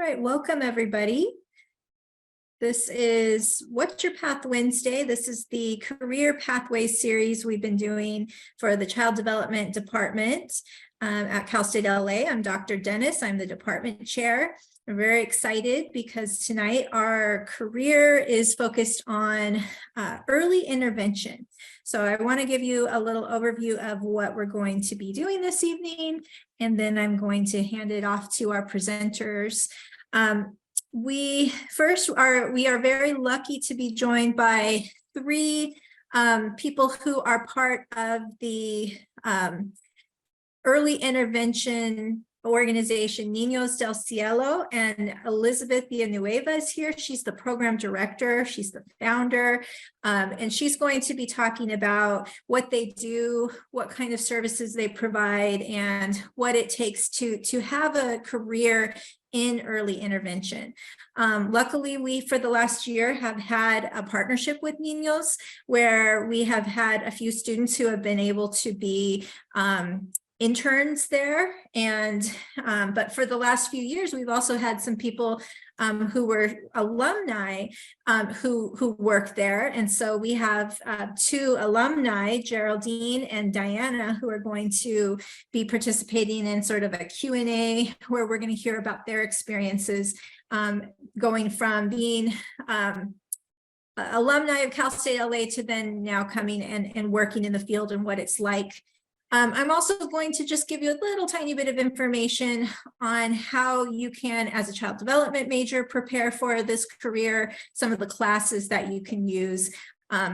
All right, welcome everybody. This is What's Your Path Wednesday. This is the Career Pathways series we've been doing for the Child Development Department at Cal State LA. I'm Dr. Dennis. I'm the department chair. I'm very excited because tonight our career is focused on early intervention. So I want to give you a little overview of what we're going to be doing this evening, and then I'm going to hand it off to our presenters. We are very lucky to be joined by three people who are part of the early intervention organization Niños del Cielo, and Elizabeth Villanueva is here. She's the program director, she's the founder, and she's going to be talking about what they do, what kind of services they provide, and what it takes to have a career in early intervention. Luckily, we, for the last year, have had a partnership with Niños where we have had a few students who have been able to be interns there, and but for the last few years we've also had some people who were alumni who work there, and so we have two alumni, Geraldine and Diana, who are going to be participating in sort of a Q&A where we're going to hear about their experiences going from being alumni of Cal State LA to then now coming and working in the field and what it's like. I'm also going to just give you a little tiny bit of information on how you can, as a child development major, prepare for this career, some of the classes that you can use.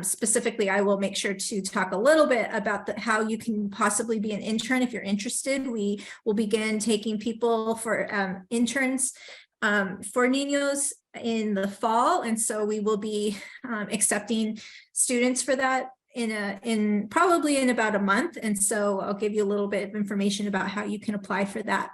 Specifically, I will make sure to talk a little bit about how you can possibly be an intern if you're interested. We will begin taking people for interns for Niños in the fall, and so we will be accepting students for that probably in about a month. And so I'll give you a little bit of information about how you can apply for that.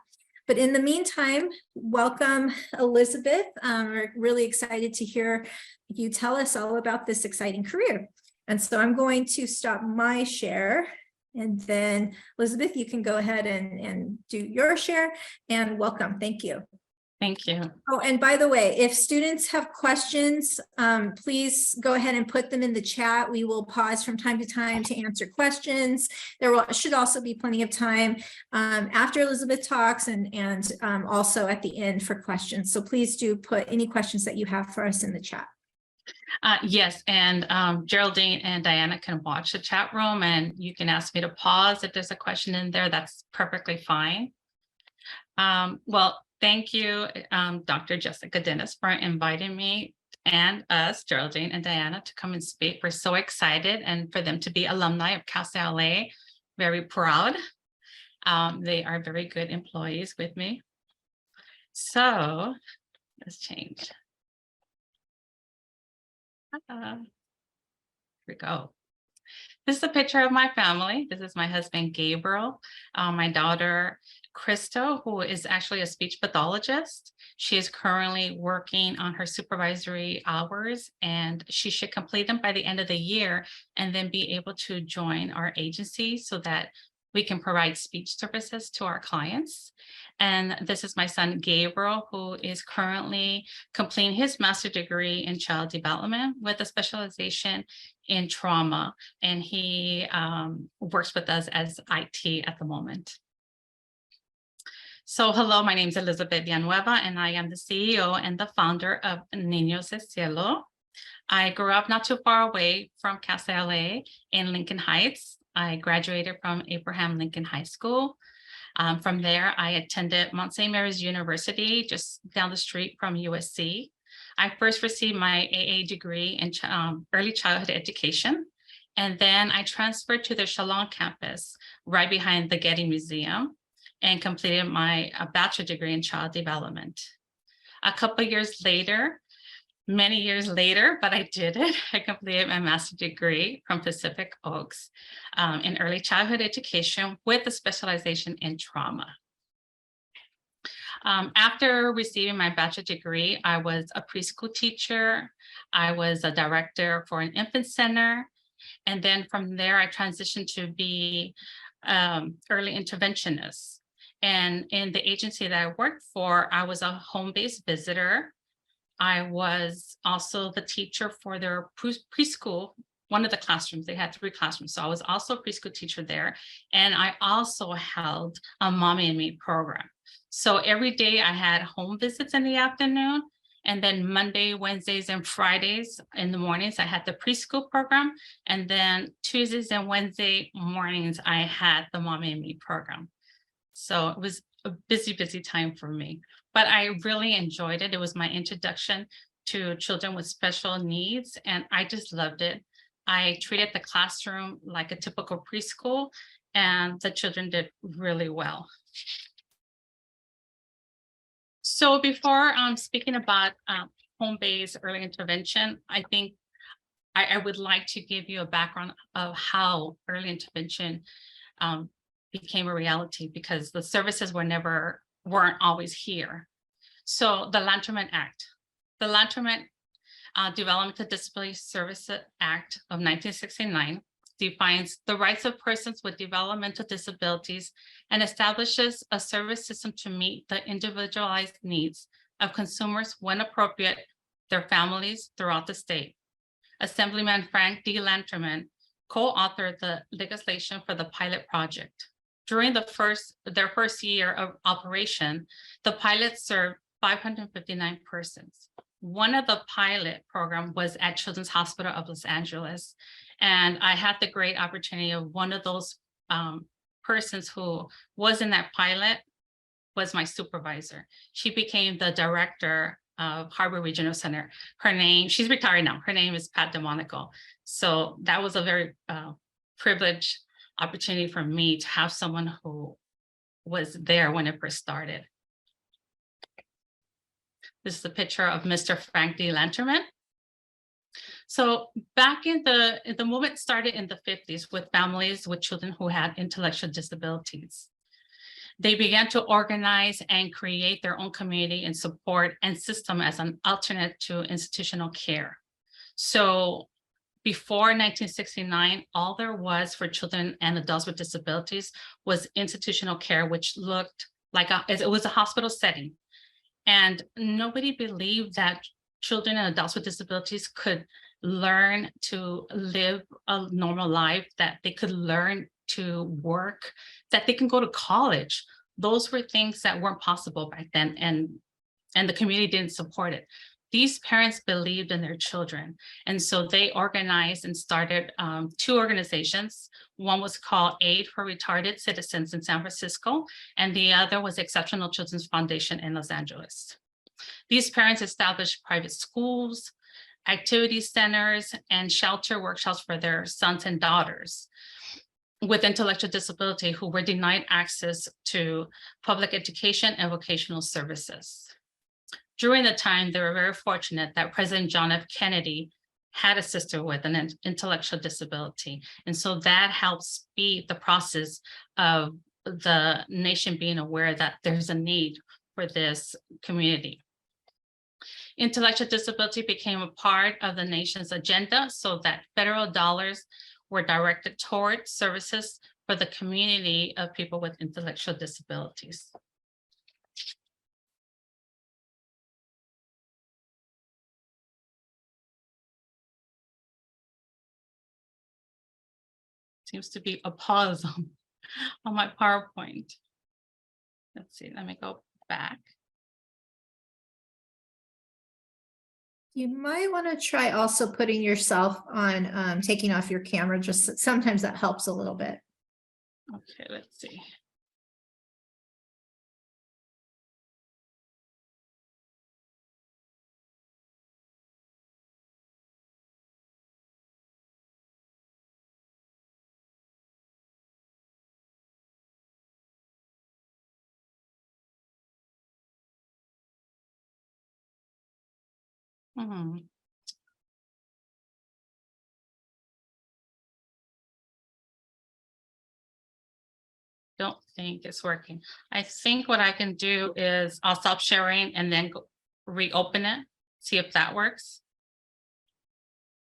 But in the meantime, welcome, Elizabeth. We're really excited to hear you tell us all about this exciting career. And so I'm going to stop my share, and then Elizabeth, you can go ahead and do your share, and welcome. Thank you. Thank you. Oh, and by the way, if students have questions, please go ahead and put them in the chat. We will pause from time to time to answer questions. There should also be plenty of time after Elizabeth talks and also at the end for questions. So please do put any questions that you have for us in the chat. Yes, and Geraldine and Diana can watch the chat room, and you can ask me to pause if there's a question in there. That's perfectly fine. Well, thank you, Dr. Jessica Dennis, for inviting me and us, Geraldine and Diana, to come and speak. We're so excited, and for them to be alumni of Cal State LA, very proud. They are very good employees with me. So let's change. Here we go. This is a picture of my family. This is my husband, Gabriel, my daughter, Crystal, who is actually a speech pathologist. She is currently working on her supervisory hours, and she should complete them by the end of the year and then be able to join our agency so that we can provide speech services to our clients. And this is my son, Gabriel, who is currently completing his master's degree in child development with a specialization in trauma. And he works with us as IT at the moment. So hello, my name is Elizabeth Villanueva, and I am the CEO and the founder of Niños del Cielo. I grew up not too far away from Cal State LA in Lincoln Heights. I graduated from Abraham Lincoln High School. From there, I attended Mount St. Mary's University, just down the street from USC. I first received my AA degree in early childhood education, and then I transferred to the Shalom campus right behind the Getty Museum and completed my bachelor degree in child development. A couple of years later, many years later, but I did it. I completed my master's degree from Pacific Oaks in early childhood education with a specialization in trauma. After receiving my bachelor degree, I was a preschool teacher. I was a director for an infant center. And then from there, I transitioned to be early interventionist. And in the agency that I worked for, I was a home-based visitor. I was also the teacher for their preschool, one of the classrooms. They had 3 classrooms. So I was also a preschool teacher there. And I also held a Mommy and Me program. So every day I had home visits in the afternoon. And then Monday, Wednesdays, and Fridays in the mornings, I had the preschool program. And then Tuesdays and Wednesday mornings, I had the Mommy and Me program. So it was a busy, busy time for me, but I really enjoyed it. It was my introduction to children with special needs, and I just loved it. I treated the classroom like a typical preschool, and the children did really well. So before speaking about home-based early intervention, I think I would like to give you a background of how early intervention became a reality, because the services weren't always here. So the Lanterman Act, the Lanterman Developmental Disability Services Act of 1969 defines the rights of persons with developmental disabilities and establishes a service system to meet the individualized needs of consumers when appropriate, their families throughout the state. Assemblyman Frank D. Lanterman co-authored the legislation for the pilot project. During their first year of operation, the pilot served 559 persons. One of the pilot program was at Children's Hospital of Los Angeles. And I had the great opportunity of one of those persons who was in that pilot was my supervisor. She became the director of Harbor Regional Center. She's retired now. Her name is Pat DeMonico. So that was a very privileged opportunity for me to have someone who was there when it first started. This is a picture of Mr. Frank D. Lanterman. So back in the movement started in the 50s with families with children who had intellectual disabilities. They began to organize and create their own community and support and system as an alternate to institutional care. So before 1969, all there was for children and adults with disabilities was institutional care, which looked like it was a hospital setting. And nobody believed that children and adults with disabilities could learn to live a normal life, that they could learn to work, that they can go to college. Those were things that weren't possible back then, and the community didn't support it. These parents believed in their children, and so they organized and started 2 organizations. One was called Aid for Retarded Citizens in San Francisco, and the other was Exceptional Children's Foundation in Los Angeles. These parents established private schools, activity centers, and shelter workshops for their sons and daughters with intellectual disability who were denied access to public education and vocational services. During the time, they were very fortunate that President John F. Kennedy had a sister with an intellectual disability. And so that helped speed the process of the nation being aware that there's a need for this community. Intellectual disability became a part of the nation's agenda so that federal dollars were directed toward services for the community of people with intellectual disabilities. Seems to be a pause on my PowerPoint. Let's see, let me go back. You might want to try also putting yourself on, taking off your camera, just sometimes that helps a little bit. Okay, let's see. Don't think it's working. I think what I can do is I'll stop sharing and then reopen it, see if that works.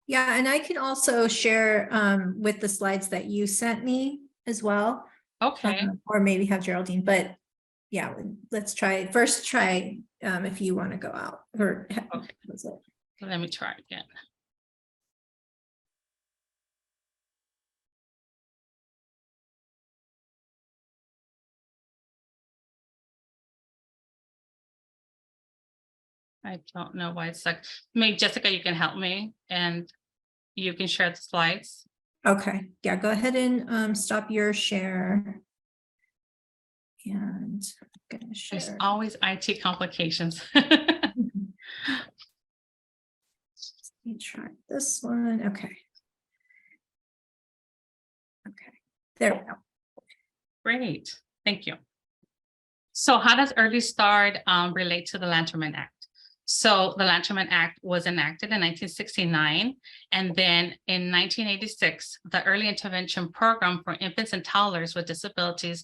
Yeah, and I can also share with the slides that you sent me as well. Okay. Or maybe have Geraldine, but yeah, let's try, first try if you want to go out or. Okay. Let me try again. I don't know why it's like, maybe Jessica, you can help me and you can share the slides. Okay, yeah, go ahead and stop your share. And I'm gonna There's share. always IT complications. Let me try this one. Okay. Okay, there we go. Great, thank you. So how does Early Start relate to the Lanterman Act? So the Lanterman Act was enacted in 1969, and then in 1986, the Early Intervention Program for infants and toddlers with disabilities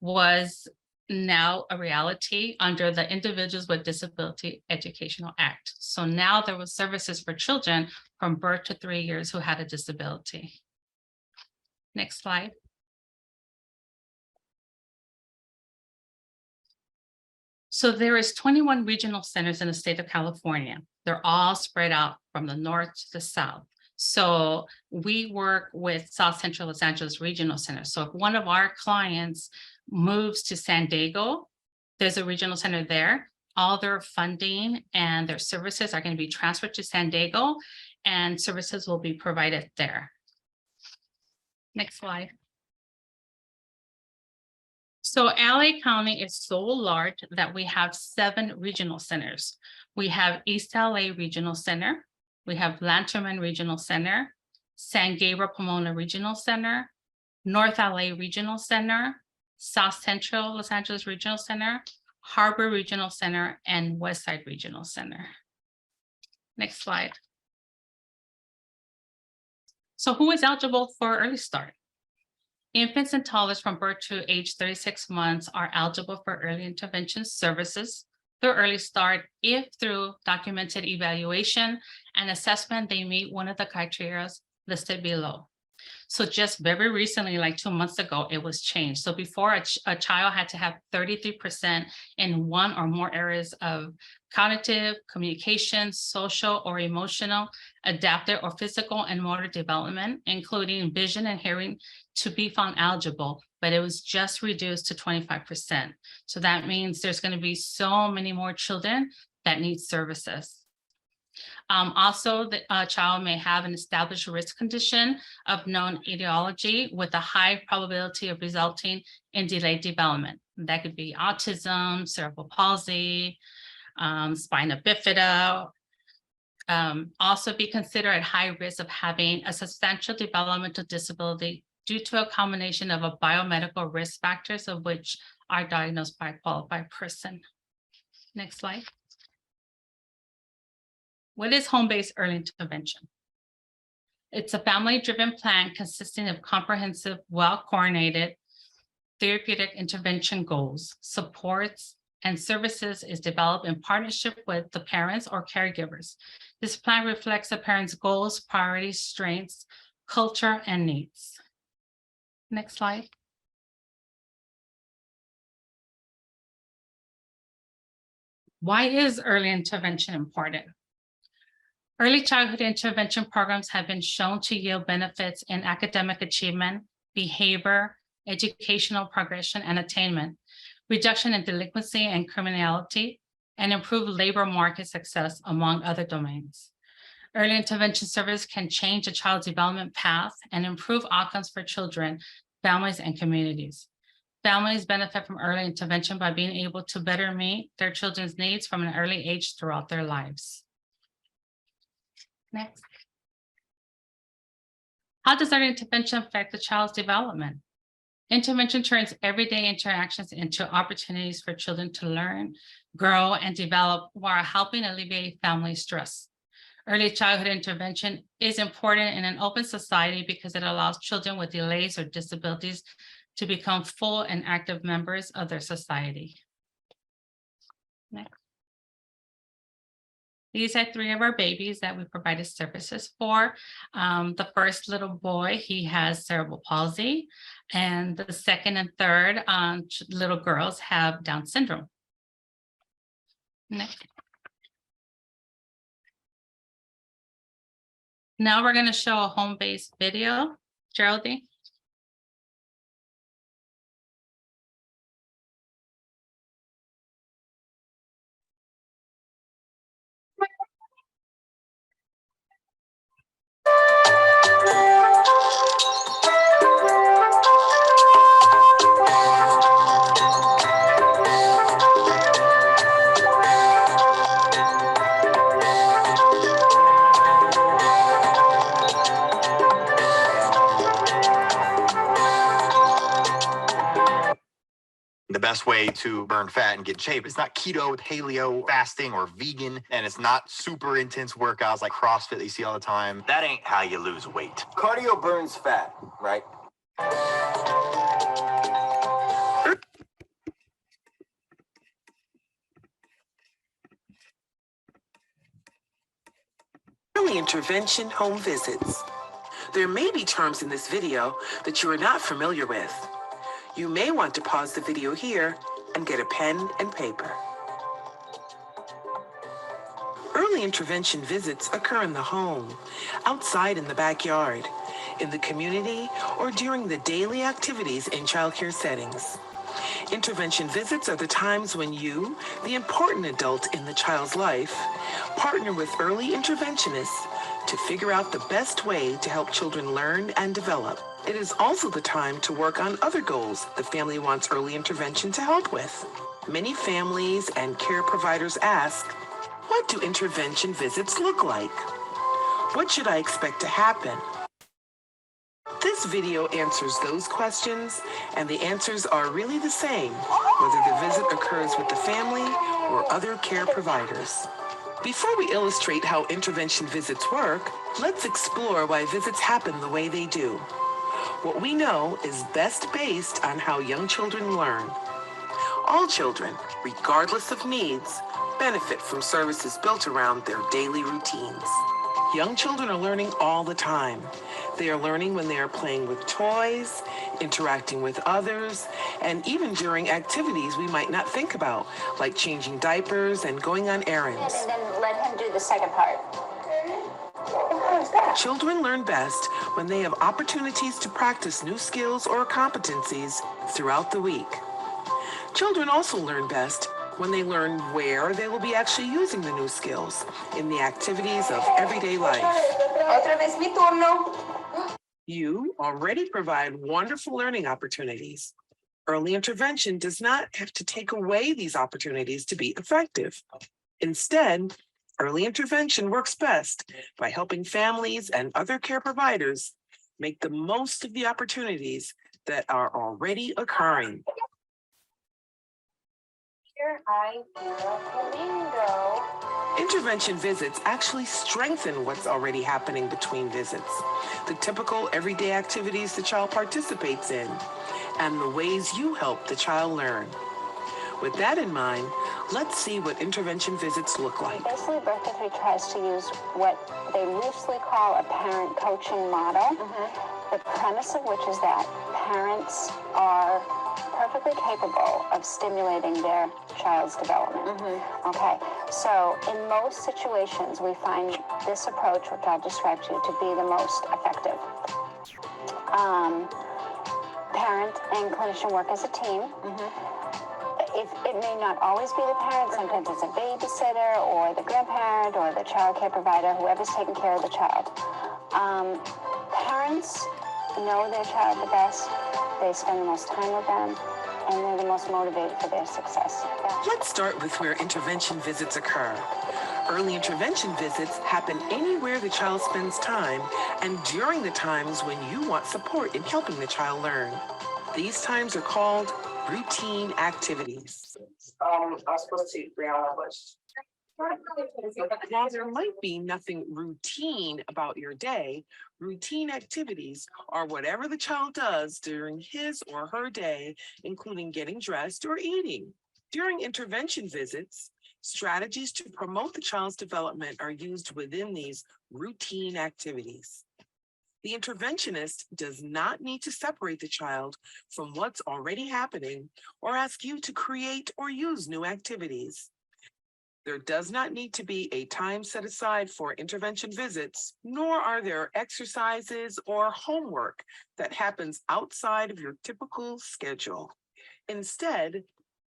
was now a reality under the Individuals with Disability Educational Act. So now there was services for children from birth to 3 years who had a disability. Next slide. So there is 21 regional centers in the state of California. They're all spread out from the north to the south. So we work with South Central Los Angeles Regional Center. So if one of our clients moves to San Diego, there's a regional center there. All their funding and their services are going to be transferred to San Diego, and services will be provided there. Next slide. So LA County is so large that we have 7 regional centers. We have East LA Regional Center, we have Lanterman Regional Center, San Gabriel Pomona Regional Center, North LA Regional Center, South Central Los Angeles Regional Center, Harbor Regional Center, and Westside Regional Center. Next slide. So who is eligible for Early Start? Infants and toddlers from birth to age 36 months are eligible for early intervention services through Early Start if through documented evaluation and assessment they meet one of the criteria listed below. So just very recently, like 2 months ago, it was changed. So before a child had to have 33% in one or more areas of cognitive, communication, social or emotional, adaptive or physical and motor development, including vision and hearing, to be found eligible, but it was just reduced to 25%. So that means there's going to be so many more children that need services. Also, the child may have an established risk condition of known etiology with a high probability of resulting in delayed development. That could be autism, cerebral palsy, spina bifida. Also be considered at high risk of having a substantial developmental disability due to a combination of a biomedical risk factors of which are diagnosed by a qualified person. Next slide. What is home-based early intervention? It's a family-driven plan consisting of comprehensive, well-coordinated therapeutic intervention goals, supports, and services is developed in partnership with the parents or caregivers. This plan reflects the parents' goals, priorities, strengths, culture, and needs. Next slide. Why is early intervention important? Early childhood intervention programs have been shown to yield benefits in academic achievement, behavior, educational progression and attainment, reduction in delinquency and criminality, and improved labor market success, among other domains. Early intervention service can change a child's development path and improve outcomes for children, families, and communities. Families benefit from early intervention by being able to better meet their children's needs from an early age throughout their lives. Next. How does early intervention affect the child's development? Intervention turns everyday interactions into opportunities for children to learn, grow, and develop while helping alleviate family stress. Early childhood intervention is important in an open society because it allows children with delays or disabilities to become full and active members of their society. Next. These are three of our babies that we provided services for. The first little boy, he has cerebral palsy, and the second and third little girls have Down syndrome. Next. Now we're going to show a home-based video. Geraldine. The best way to burn fat and get in shape is not keto, paleo, fasting, or vegan, and it's not super intense workouts like CrossFit that you see all the time. That ain't how you lose weight. Cardio burns fat, right? Early intervention home visits. There may be terms in this video that you are not familiar with. You may want to pause the video here and get a pen and paper. Early intervention visits occur in the home, outside in the backyard, in the community, or during the daily activities in childcare settings. Intervention visits are the times when you, the important adult in the child's life, partner with early interventionists to figure out the best way to help children learn and develop. It is also the time to work on other goals the family wants early intervention to help with. Many families and care providers ask, what do intervention visits look like? What should I expect to happen? This video answers those questions, and the answers are really the same, whether the visit occurs with the family or other care providers. Before we illustrate how intervention visits work, let's explore why visits happen the way they do. What we know is best based on how young children learn. All children, regardless of needs, benefit from services built around their daily routines. Young children are learning all the time. They are learning when they are playing with toys, interacting with others, and even during activities we might not think about, like changing diapers and going on errands. And then let him do the second part. Children learn best when they have opportunities to practice new skills or competencies throughout the week. Children also learn best when they learn where they will be actually using the new skills in the activities of everyday life. Otra vez mi turno. You already provide wonderful learning opportunities. Early intervention does not have to take away these opportunities to be effective. Instead, early intervention works best by helping families and other care providers make the most of the opportunities that are already occurring. Here I hear a flamingo. Intervention visits actually strengthen what's already happening between visits, the typical everyday activities the child participates in, and the ways you help the child learn. With that in mind, let's see what intervention visits look like. Basically, Birth to Three tries to use what they loosely call a parent coaching model, the premise of which is that parents are perfectly capable of stimulating their child's development. Okay, so in most situations, we find this approach, which I'll describe to you, to be the most effective. Parent and clinician work as a team. It may not always be the parent. Sometimes it's a babysitter or the grandparent or the child care provider, whoever's taking care of the child. Parents know their child the best. They spend the most time with them, and they're the most motivated for their success. Let's start with where intervention visits occur. Early intervention visits happen anywhere the child spends time and during the times when you want support in helping the child learn. These times are called routine activities. I was supposed to take 3 hours. While there might be nothing routine about your day, routine activities are whatever the child does during his or her day, including getting dressed or eating. During intervention visits, Strategies to promote the child's development are used within these routine activities. The interventionist does not need to separate the child from what's already happening or ask you to create or use new activities. There does not need to be a time set aside for intervention visits, nor are there exercises or homework that happens outside of your typical schedule. Instead,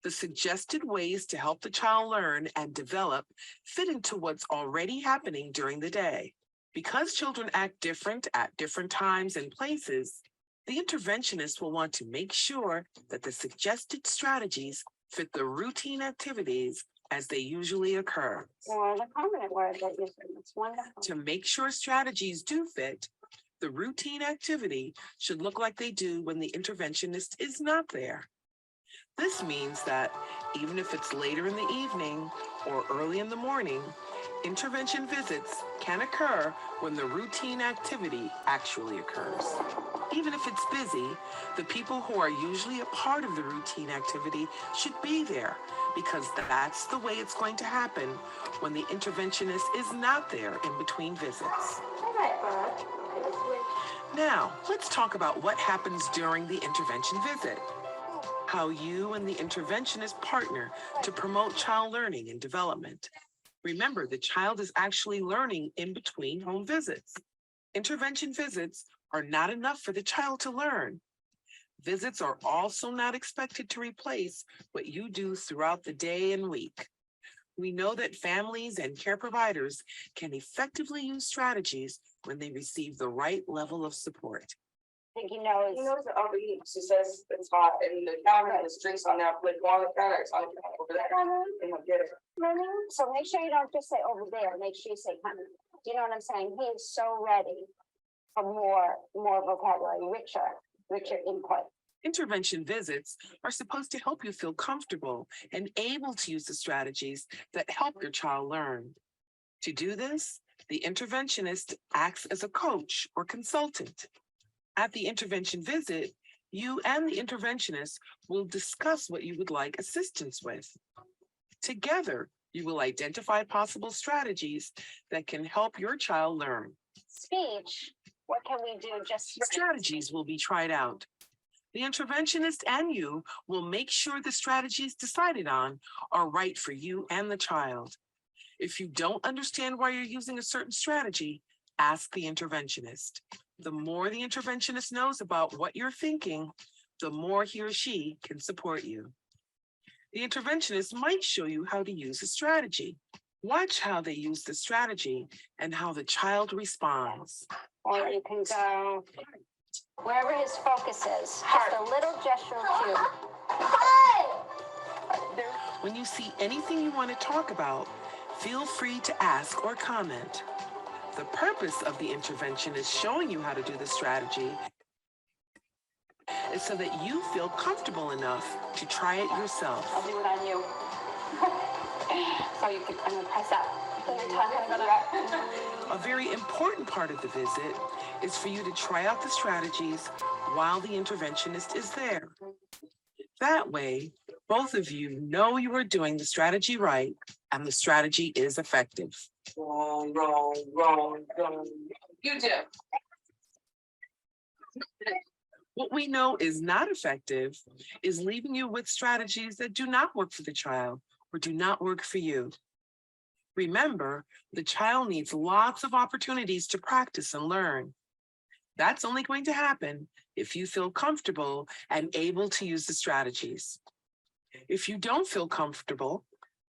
the suggested ways to help the child learn and develop fit into what's already happening during the day. Because children act different at different times and places, the interventionist will want to make sure that the suggested strategies fit the routine activities as they usually occur. Or the permanent word that you said, it's wonderful. To make sure strategies do fit, the routine activity should look like they do when the interventionist is not there. This means that even if it's later in the evening or early in the morning, intervention visits can occur when the routine activity actually occurs. Even if it's busy, the people who are usually a part of the routine activity should be there because that's the way it's going to happen when the interventionist is not there in between visits. Now, let's talk about what happens during the intervention visit. How you and the interventionist partner to promote child learning and development. Remember, the child is actually learning in between home visits. Intervention visits are not enough for the child to learn. Visits are also not expected to replace what you do throughout the day and week. We know that families and care providers can effectively use strategies when they receive the right level of support. I think he knows. He knows the overeat. She says it's hot and the counter has drinks on that, like one of the counter, it's on the counter over there. And he'll get it. So make sure you don't just say over there, make sure you say honey. Do you know what I'm saying? He is so ready for more vocabulary, richer input. Intervention visits are supposed to help you feel comfortable and able to use the strategies that help your child learn. To do this, the interventionist acts as a coach or consultant. At the intervention visit, you and the interventionist will discuss what you would like assistance with. Together, you will identify possible strategies that can help your child learn. Speech, what can we do just for Strategies will be tried out. The interventionist and you will make sure the strategies decided on are right for you and the child. If you don't understand why you're using a certain strategy, ask the interventionist. The more the interventionist knows about what you're thinking, the more he or she can support you. The interventionist might show you how to use a strategy. Watch how they use the strategy and how the child responds. Or you can go wherever his focus is, just a little gesture cue. When you see anything you want to talk about, feel free to ask or comment. The purpose of the intervention is showing you how to do the strategy is so that you feel comfortable enough to try it yourself. I'll do it on you. So you can kind of press up. Your tongue kind of go up. A very important part of the visit is for you to try out the strategies while the interventionist is there. That way, both of you know you are doing the strategy right and the strategy is effective. Wrong. You do. What we know is not effective is leaving you with strategies that do not work for the child or do not work for you. Remember, the child needs lots of opportunities to practice and learn. That's only going to happen if you feel comfortable and able to use the strategies. If you don't feel comfortable,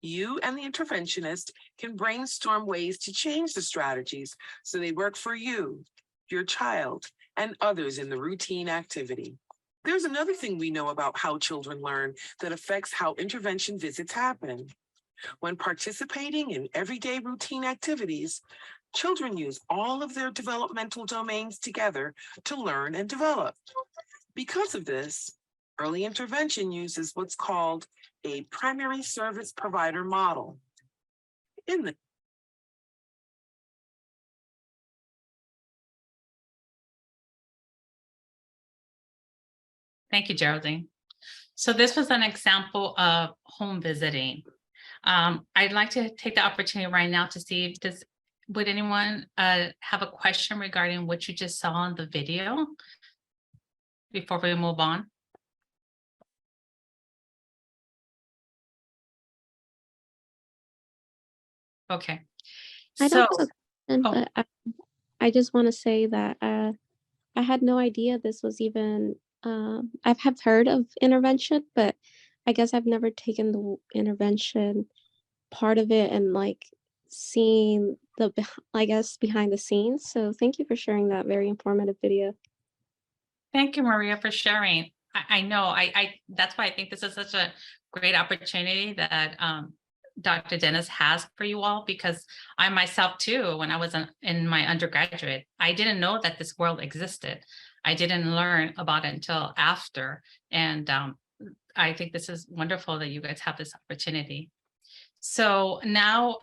you and the interventionist can brainstorm ways to change the strategies so they work for you, your child, and others in the routine activity. There's another thing we know about how children learn that affects how intervention visits happen. When participating in everyday routine activities, children use all of their developmental domains together to learn and develop. Because of this, early intervention uses what's called a primary service provider model. Thank you, Geraldine. So this was an example of home visiting. I'd like to take the opportunity right now to see if would anyone have a question regarding what you just saw in the video before we move on? Okay. I So, don't have a question, oh. but I just want to say that I had no idea this was even, I have heard of intervention, but I guess I've never taken the intervention part of it and like seeing the, I guess, behind the scenes. So thank you for sharing that very informative video. Thank you, Maria, for sharing. I know, that's why I think this is such a great opportunity that Dr. Dennis has for you all, because I myself too, when I was in my undergraduate, I didn't know that this world existed. I didn't learn about it until after. And I think this is wonderful that you guys have this opportunity. So now,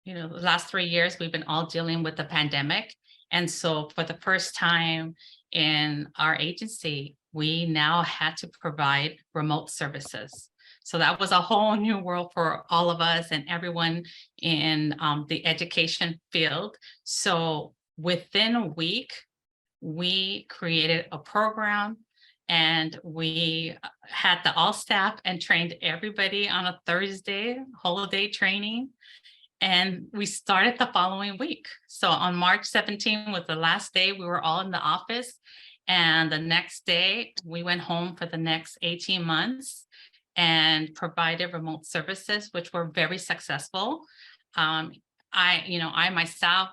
the last 3 years, we've been all dealing with the pandemic. And so for the first time in our agency, we now had to provide remote services. So that was a whole new world for all of us and everyone in the education field. So within a week, we created a program and we had the all staff and trained everybody on a Thursday holiday training. And we started the following week. So on March 17 was the last day we were all in the office. And the next day we went home for the next 18 months and provided remote services, which were very successful. I myself,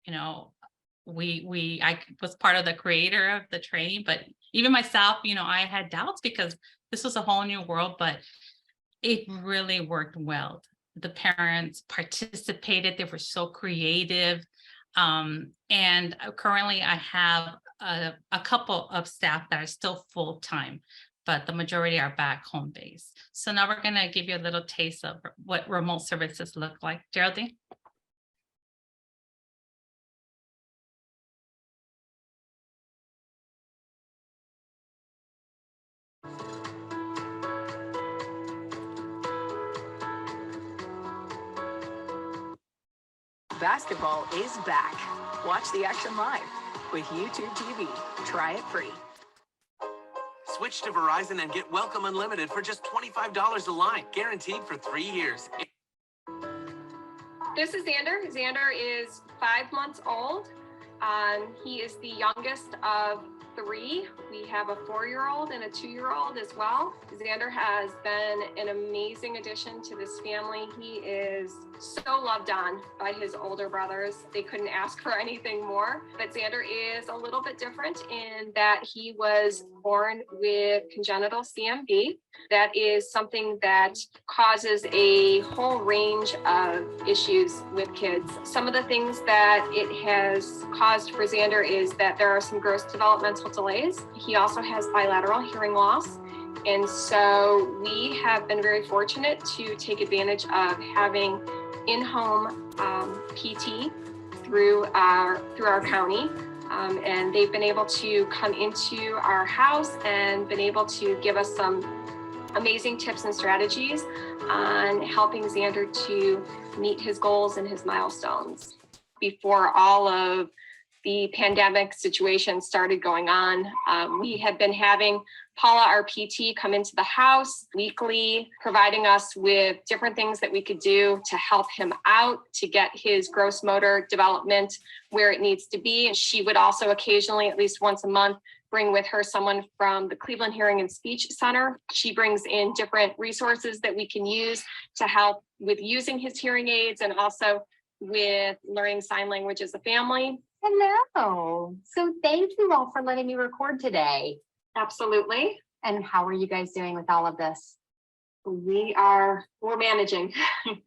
I was part of the creator of the training, but even myself, I had doubts because this was a whole new world, but it really worked well. The parents participated, they were so creative. And currently I have a couple of staff that are still full-time, but the majority are back home base. So now we're gonna give you a little taste of what remote services look like. Geraldine? Basketball is back. Watch the action live with YouTube TV. Try it free. Switch to Verizon and get Welcome Unlimited for just $25 a line, guaranteed for 3 years. This is Xander. Xander is 5 months old. He is the youngest of 3. We have a 4-year-old and a 2-year-old as well. Xander has been an amazing addition to this family. He is so loved on by his older brothers. They couldn't ask for anything more. But Xander is a little bit different in that he was born with congenital CMV. That is something that causes a whole range of issues with kids. Some of the things that it has caused for Xander is that there are some gross developmental delays. He also has bilateral hearing loss. And so we have been very fortunate to take advantage of having in-home PT through our county. And they've been able to come into our house and been able to give us some amazing tips and strategies on helping Xander to meet his goals and his milestones. Before all of the pandemic situation started going on, we had been having Paula, our PT, come into the house weekly, providing us with different things that we could do to help him out, to get his gross motor development where it needs to be. And she would also occasionally, at least once a month, bring with her someone from the Cleveland Hearing and Speech Center. She brings in different resources that we can use to help with using his hearing aids and also with learning sign language as a family. Hello. So thank you all for letting me record today. Absolutely. And how are you guys doing with all of this? We're managing.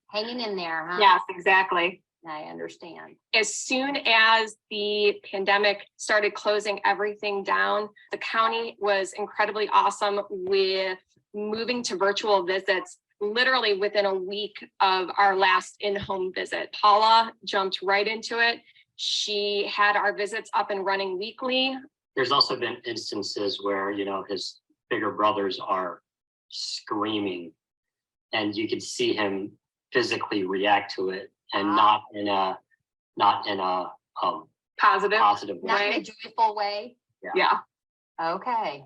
Hanging in there, huh? Yes, exactly. I understand. As soon as the pandemic started closing everything down, the county was incredibly awesome with moving to virtual visits literally within a week of our last in-home visit. Paula jumped right into it. She had our visits up and running weekly. There's also been instances where, his bigger brothers are screaming and you could see him physically react to it, and not in a Positive. positive way. Not in a joyful way. Yeah. Okay.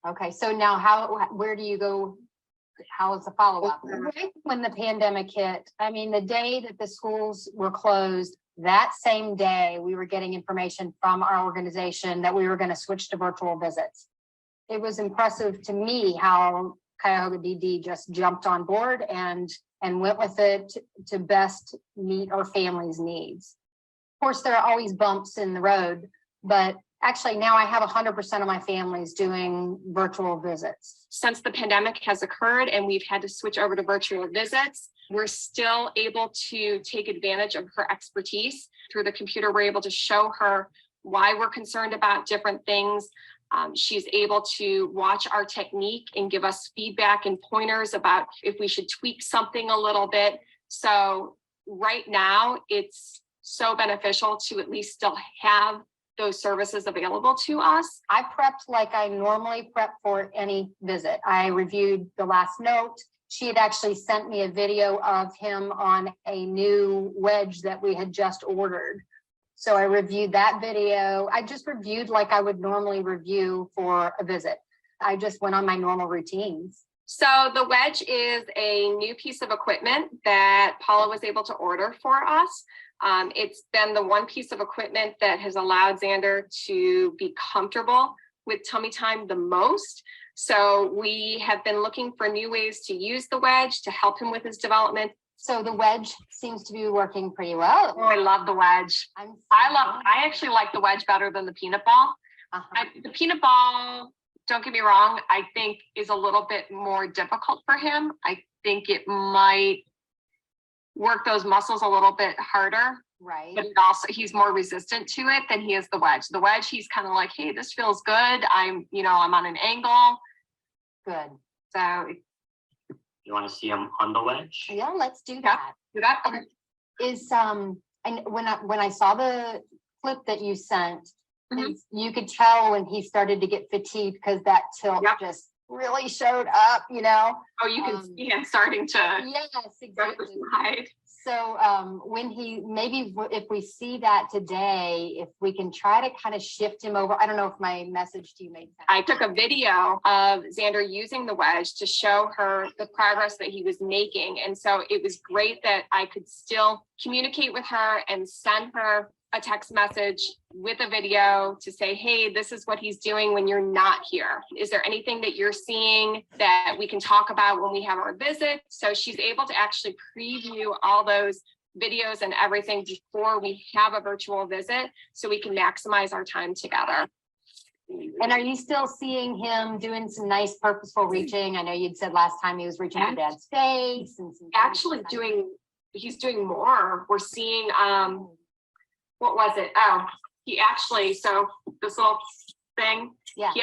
Okay. So now where do you go? How is the follow-up? Right when the pandemic hit, I mean, the day that the schools were closed, that same day, we were getting information from our organization that we were going to switch to virtual visits. It was impressive to me how Cuyahoga DD just jumped on board and went with it to best meet our families' needs. Of course, there are always bumps in the road, but actually now I have 100% of my families doing virtual visits. Since the pandemic has occurred and we've had to switch over to virtual visits, we're still able to take advantage of her expertise. Through the computer, we're able to show her why we're concerned about different things. She's able to watch our technique and give us feedback and pointers about if we should tweak something a little bit. So right now, it's so beneficial to at least still have those services available to us. I prepped like I normally prep for any visit. I reviewed the last note. She had actually sent me a video of him on a new wedge that we had just ordered. So I reviewed that video. I just reviewed like I would normally review for a visit. I just went on my normal routines. So the wedge is a new piece of equipment that Paula was able to order for us. It's been the one piece of equipment that has allowed Xander to be comfortable with tummy time the most. So we have been looking for new ways to use the wedge to help him with his development. So the wedge seems to be working pretty well. Oh, I love the wedge. I actually like the wedge better than the peanut ball. The peanut ball, don't get me wrong, I think is a little bit more difficult for him. I think it might work those muscles a little bit harder. Right. But also he's more resistant to it than he is the wedge. The wedge, he's kind of like, hey, this feels good. I'm on an angle. Good. So You want to see him on the wedge? Yeah, let's do that. do that. Is and when I saw the clip that you sent, you could tell when he started to get fatigued because that tilt just really showed up, Oh, you can see him starting to yes, exactly. Side. So when if we see that today, if we can try to kind of shift him over. I don't know if my message to you made sense. I took a video of Xander using the wedge to show her the progress that he was making. And so it was great that I could still communicate with her and send her a text message with a video to say, hey, this is what he's doing when you're not here. Is there anything that you're seeing that we can talk about when we have our visit? So she's able to actually preview all those videos and everything before we have a virtual visit so we can maximize our time together. And are you still seeing him doing some nice purposeful reaching? I know you'd said last time he was reaching for dad's face and some he's doing more. We're seeing what was it? Oh, he actually, so this little thing, he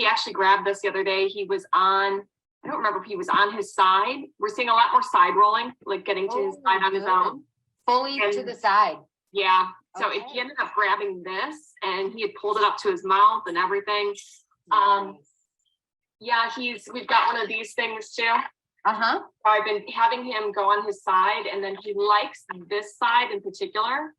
actually grabbed this the other day. He was on, I don't remember if he was on his side. We're seeing a lot more side rolling, like getting to his side on his own. Fully to the side. Yeah. So he ended up grabbing this and he had pulled it up to his mouth and everything. Yeah, we've got one of these things too. So I've been having him go on his side and then he likes this side in particular.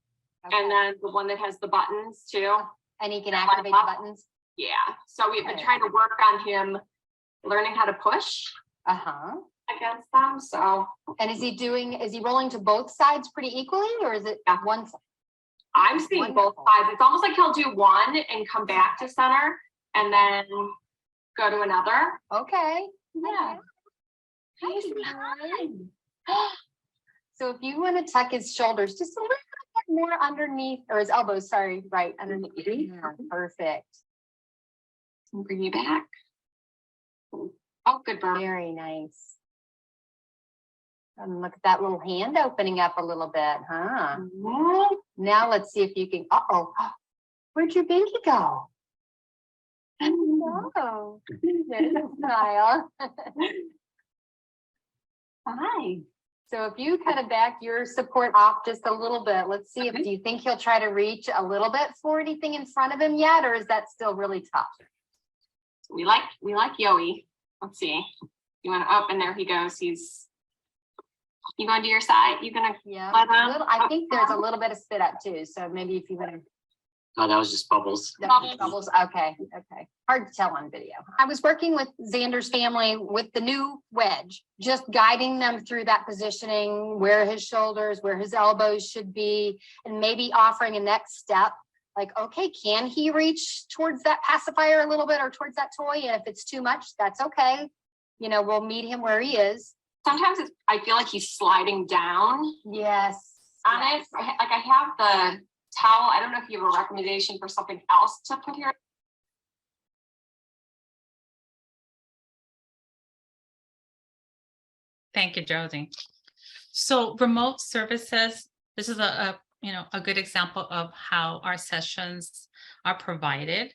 And then the one that has the buttons too. And he can activate the buttons? Yeah. So we've been trying to work on him learning how to push against them. So. And is he rolling to both sides pretty equally or is it one side? I'm seeing both sides. It's almost like he'll do one and come back to center and then go to another. Okay. Yeah. So if you want to tuck his shoulders just a little bit more underneath, or his elbows, sorry, right underneath. Perfect. Bring you back. Oh, good burn. Very nice. And look at that little hand opening up a little bit, huh? Now let's see if you can. Where'd your binky go? No. Smile. Hi. So if you kind of back your support off just a little bit, let's see if do you think he'll try to reach a little bit for anything in front of him yet, or is that still really tough? We like Yoey. Let's see. You want to up and there he goes. He's You gonna do your side? You gonna? Yeah, Let them- I think there's a little bit of spit up too, so maybe if you want to. Oh, that was just bubbles. Bubbles, okay. Hard to tell on video. I was working with Xander's family with the new wedge, just guiding them through that positioning, where his shoulders, where his elbows should be, and maybe offering a next step. Like, okay, can he reach towards that pacifier a little bit or towards that toy? And if it's too much, that's okay. You know, we'll meet him where he is. Sometimes I feel like he's sliding down Yes. on it. Like I have the towel. I don't know if you have a recommendation for something else to put here. Thank you, Josie. So remote services, this is a good example of how our sessions are provided.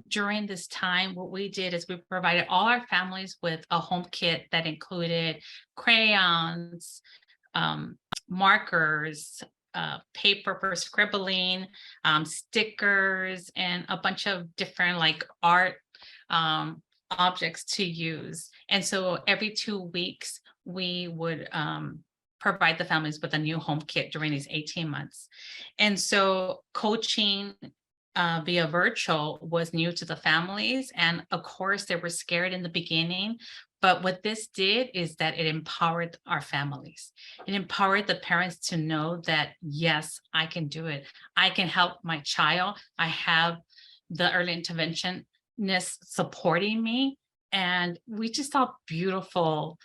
During this time, what we did is we provided all our families with a home kit that included crayons, markers, paper for scribbling, stickers, and a bunch of different like art objects to use. And so every 2 weeks, we would provide the families with a new home kit during these 18 months. And so coaching via virtual was new to the families. And of course, they were scared in the beginning. But what this did is that it empowered our families. It empowered the parents to know that, yes, I can do it. I can help my child. I have the early interventionists supporting me. And we just saw beautiful,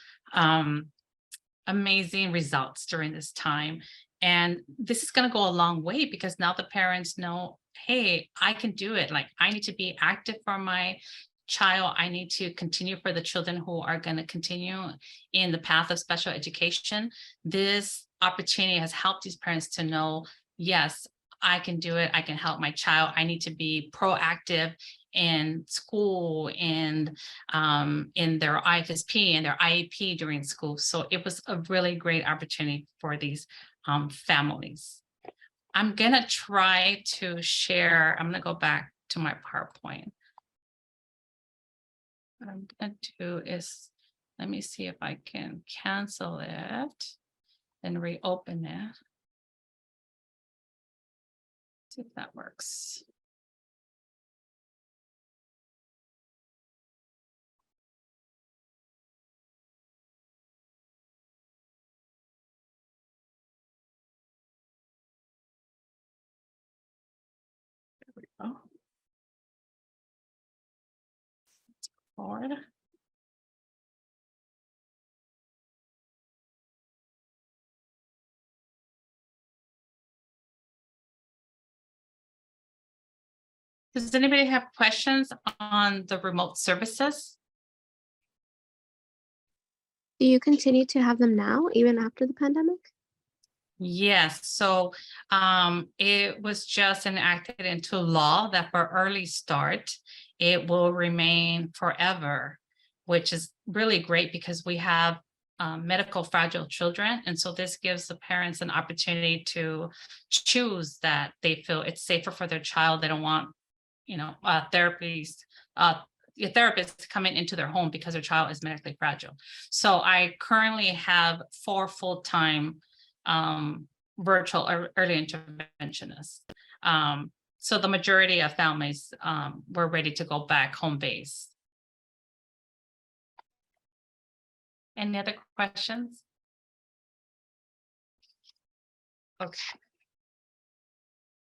amazing results during this time. And this is going to go a long way because now the parents know, hey, I can do it. Like, I need to be active for my child. I need to continue for the children who are going to continue in the path of special education. This opportunity has helped these parents to know, yes, I can do it. I can help my child. I need to be proactive in school and in their IFSP and their IEP during school. So it was a really great opportunity for these families. I'm going to try to share. I'm going to go back to my PowerPoint. What I'm going to do is, let me see if I can cancel it and reopen it. See if that works. There we go. Forward. Does anybody have questions on the remote services? Do you continue to have them now, even after the pandemic? Yes, so it was just enacted into law that for early start, it will remain forever, which is really great because we have medical fragile children. And so this gives the parents an opportunity to choose that they feel it's safer for their child. They don't want, therapists coming into their home because their child is medically fragile. So I currently have 4 full-time virtual early interventionists. So the majority of families were ready to go back home base. Any other questions? Okay.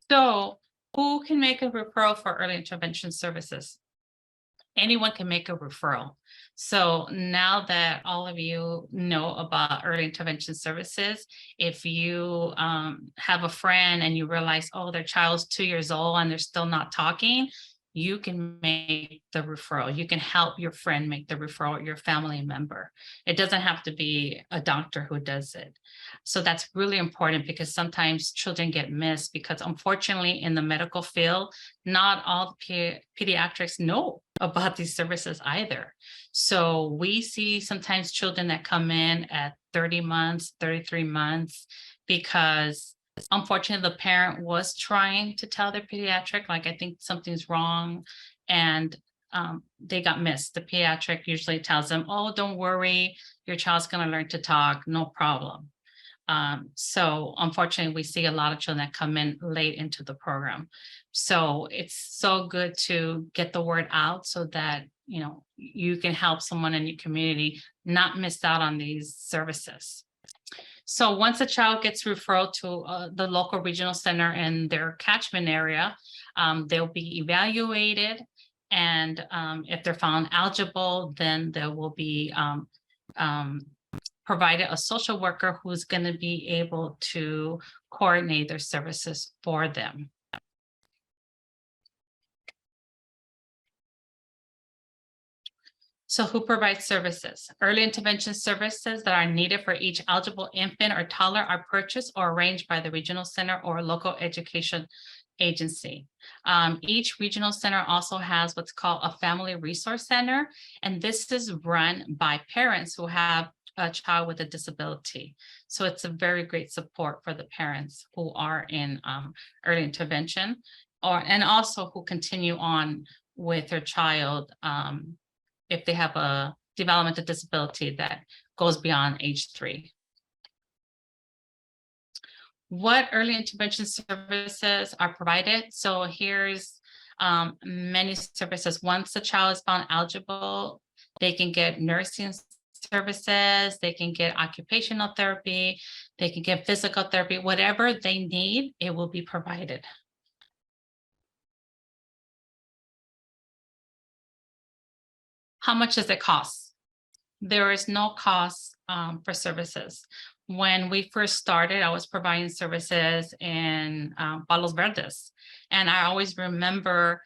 So who can make a referral for early intervention services? Anyone can make a referral. So now that all of you know about early intervention services, if you have a friend and you realize, oh, their child's 2 years old and they're still not talking, you can make the referral. You can help your friend make the referral, your family member. It doesn't have to be a doctor who does it. So that's really important because sometimes children get missed because unfortunately in the medical field, not all the pediatrics know about these services either. So we see sometimes children that come in at 30 months, 33 months, because unfortunately, the parent was trying to tell their pediatric, like, I think something's wrong, and they got missed. The pediatric usually tells them, oh, don't worry, your child's going to learn to talk, no problem. So unfortunately, we see a lot of children that come in late into the program. So it's so good to get the word out so that, you know, you can help someone in your community not miss out on these services. So once a child gets referred to the local regional center in their catchment area, they'll be evaluated. And if they're found eligible, then there will be provided a social worker who's going to be able to coordinate their services for them. So who provides services? Early intervention services that are needed for each eligible infant or toddler are purchased or arranged by the regional center or local education agency. Each regional center also has what's called a family resource center, and this is run by parents who have a child with a disability. So it's a very great support for the parents who are in early intervention, and also who continue on with their child if they have a developmental disability that goes beyond age 3. What early intervention services are provided? So here's many services. Once the child is found eligible, they can get nursing services, they can get occupational therapy, they can get physical therapy, whatever they need, it will be provided. How much does it cost? There is no cost for services. When we first started, I was providing services in Palos Verdes. And I always remember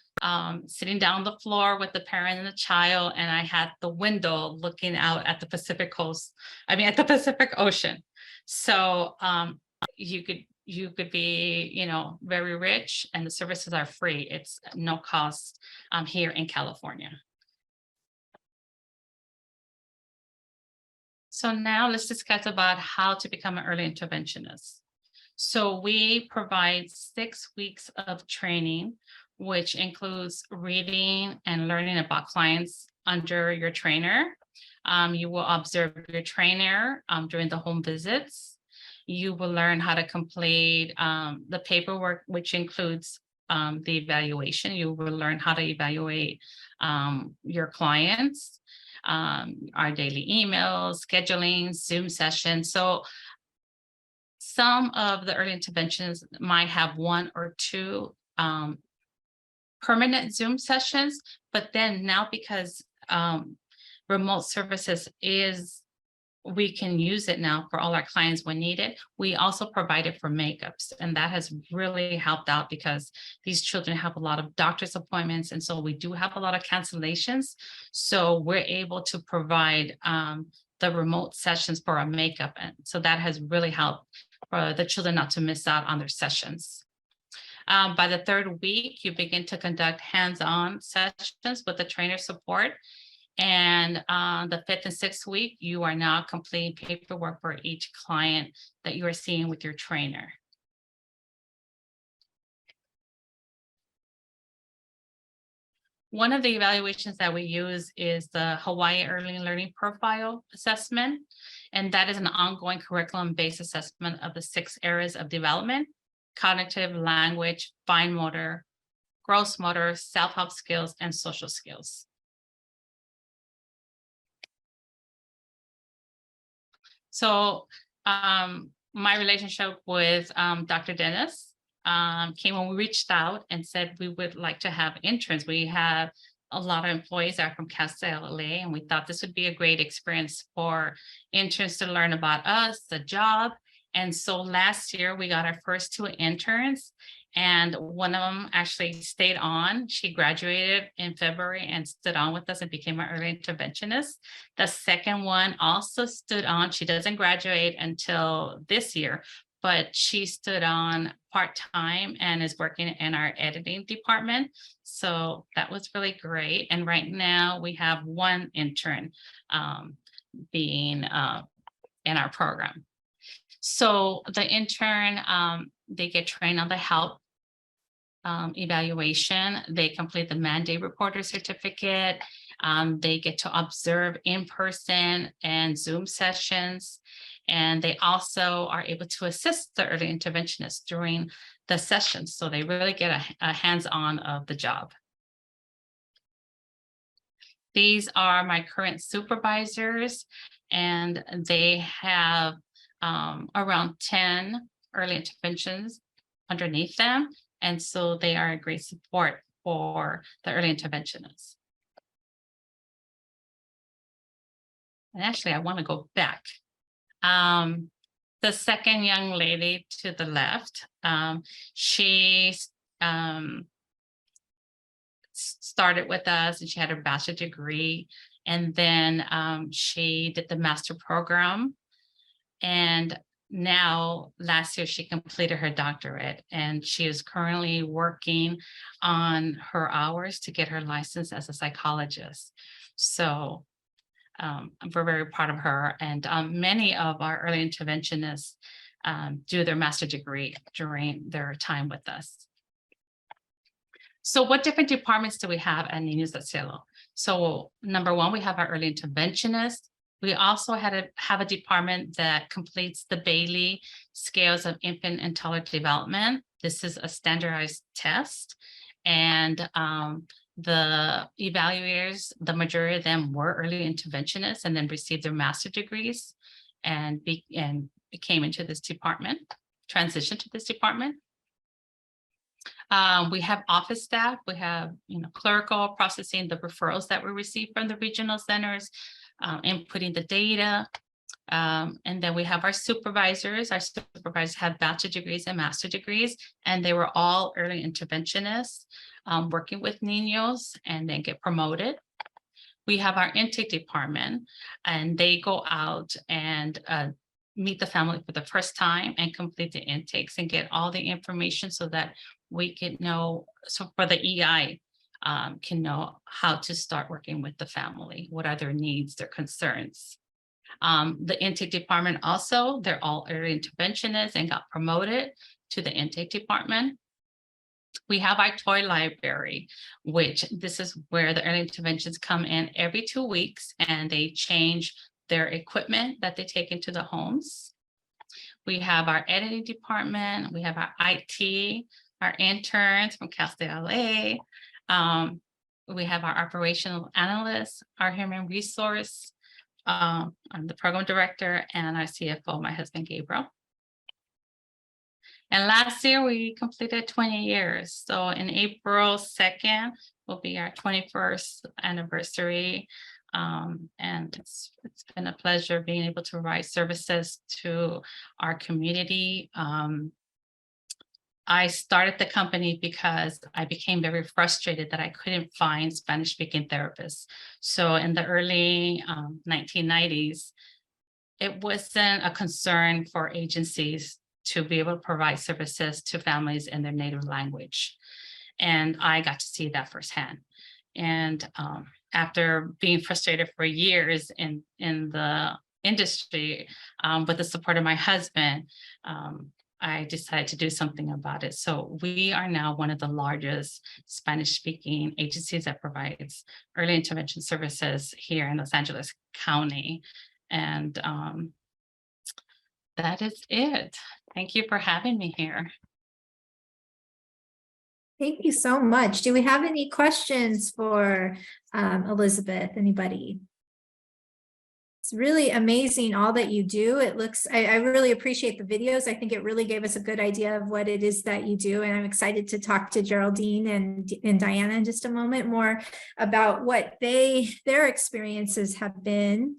sitting down on the floor with the parent and the child, and I had the window looking out at the Pacific coast, at the Pacific Ocean. So you could be, you know, very rich, and the services are free. It's no cost here in California. So now let's discuss about how to become an early interventionist. So we provide 6 weeks of training, which includes reading and learning about clients under your trainer. You will observe your trainer during the home visits. You will learn how to complete the paperwork, which includes the evaluation. You will learn how to evaluate your clients. Our daily emails, scheduling, Zoom sessions. So some of the early interventions might have 1 or 2 permanent Zoom sessions, but then now because remote services we can use it now for all our clients when needed. We also provide it for makeups, and that has really helped out because these children have a lot of doctor's appointments, and so we do have a lot of cancellations. So we're able to provide the remote sessions for our makeup, and so that has really helped for the children not to miss out on their sessions. By the 3rd week, you begin to conduct hands-on sessions with the trainer support. And on the 5th and 6th week, you are now completing paperwork for each client that you are seeing with your trainer. One of the evaluations that we use is the Hawaii Early Learning Profile Assessment, and that is an ongoing curriculum-based assessment of the 6 areas of development: cognitive, language, fine motor, gross motor, self-help skills, and social skills. So my relationship with Dr. Dennis came when we reached out and said we would like to have interns. We have a lot of employees that are from Casa LA, and we thought this would be a great experience for interns to learn about us, the job. And so last year we got our first 2 interns, and one of them actually stayed on. She graduated in February and stood on with us and became an early interventionist. The second one also stood on. She doesn't graduate until this year, but she stood on part-time and is working in our editing department. So that was really great. And right now we have 1 intern being in our program. So the intern, they get trained on the HELP evaluation. They complete the mandate reporter certificate. They get to observe in person and Zoom sessions. And they also are able to assist the early interventionists during the sessions. So they really get a hands-on of the job. These are my current supervisors, and they have around 10 early interventions underneath them. And so they are a great support for the early interventionists. And actually, I want to go back. The second young lady to the left, she started with us and she had her bachelor degree, and then she did the master program, and now last year she completed her doctorate, and she is currently working on her hours to get her license as a psychologist. So we're very proud of her, and many of our early interventionists do their master degree during their time with us. So what different departments do we have at Niños del Cielo? So number one, we have our early interventionists. We also have a department that completes the Bailey Scales of Infant and Toddler Development. This is a standardized test, and the evaluators, the majority of them were early interventionists and then received their master degrees and came into this department, transitioned to this department. We have office staff. We have, clerical processing the referrals that we receive from the regional centers, inputting the data. And then we have our supervisors. Our supervisors have bachelor degrees and master degrees, and they were all early interventionists working with niños and then get promoted. We have our intake department, and they go out and meet the family for the first time and complete the intakes and get all the information so that we can know, so for the EI can know how to start working with the family. What are their needs, their concerns? The intake department also, they're all early interventionists and got promoted to the intake department. We have our toy library, which this is where the early interventions come in every 2 weeks, and they change their equipment that they take into the homes. We have our editing department. We have our IT, our interns from Cal State LA. We have our operational analysts, our human resource. I'm the program director, and our CFO, my husband, Gabriel. And last year we completed 20 years. So in April 2nd will be our 21st anniversary. And it's been a pleasure being able to provide services to our community. I started the company because I became very frustrated that I couldn't find Spanish-speaking therapists. So in the early 1990s, it wasn't a concern for agencies to be able to provide services to families in their native language. And I got to see that firsthand. And after being frustrated for years in the industry, with the support of my husband, I decided to do something about it. So we are now one of the largest Spanish-speaking agencies that provides early intervention services here in Los Angeles County. And that is it. Thank you for having me here. Thank you so much. Do we have any questions for Elizabeth? Anybody? It's really amazing all that you do. It looks, I really appreciate the videos. I think it really gave us a good idea of what it is that you do. And I'm excited to talk to Geraldine and Diana in just a moment more about what their experiences have been.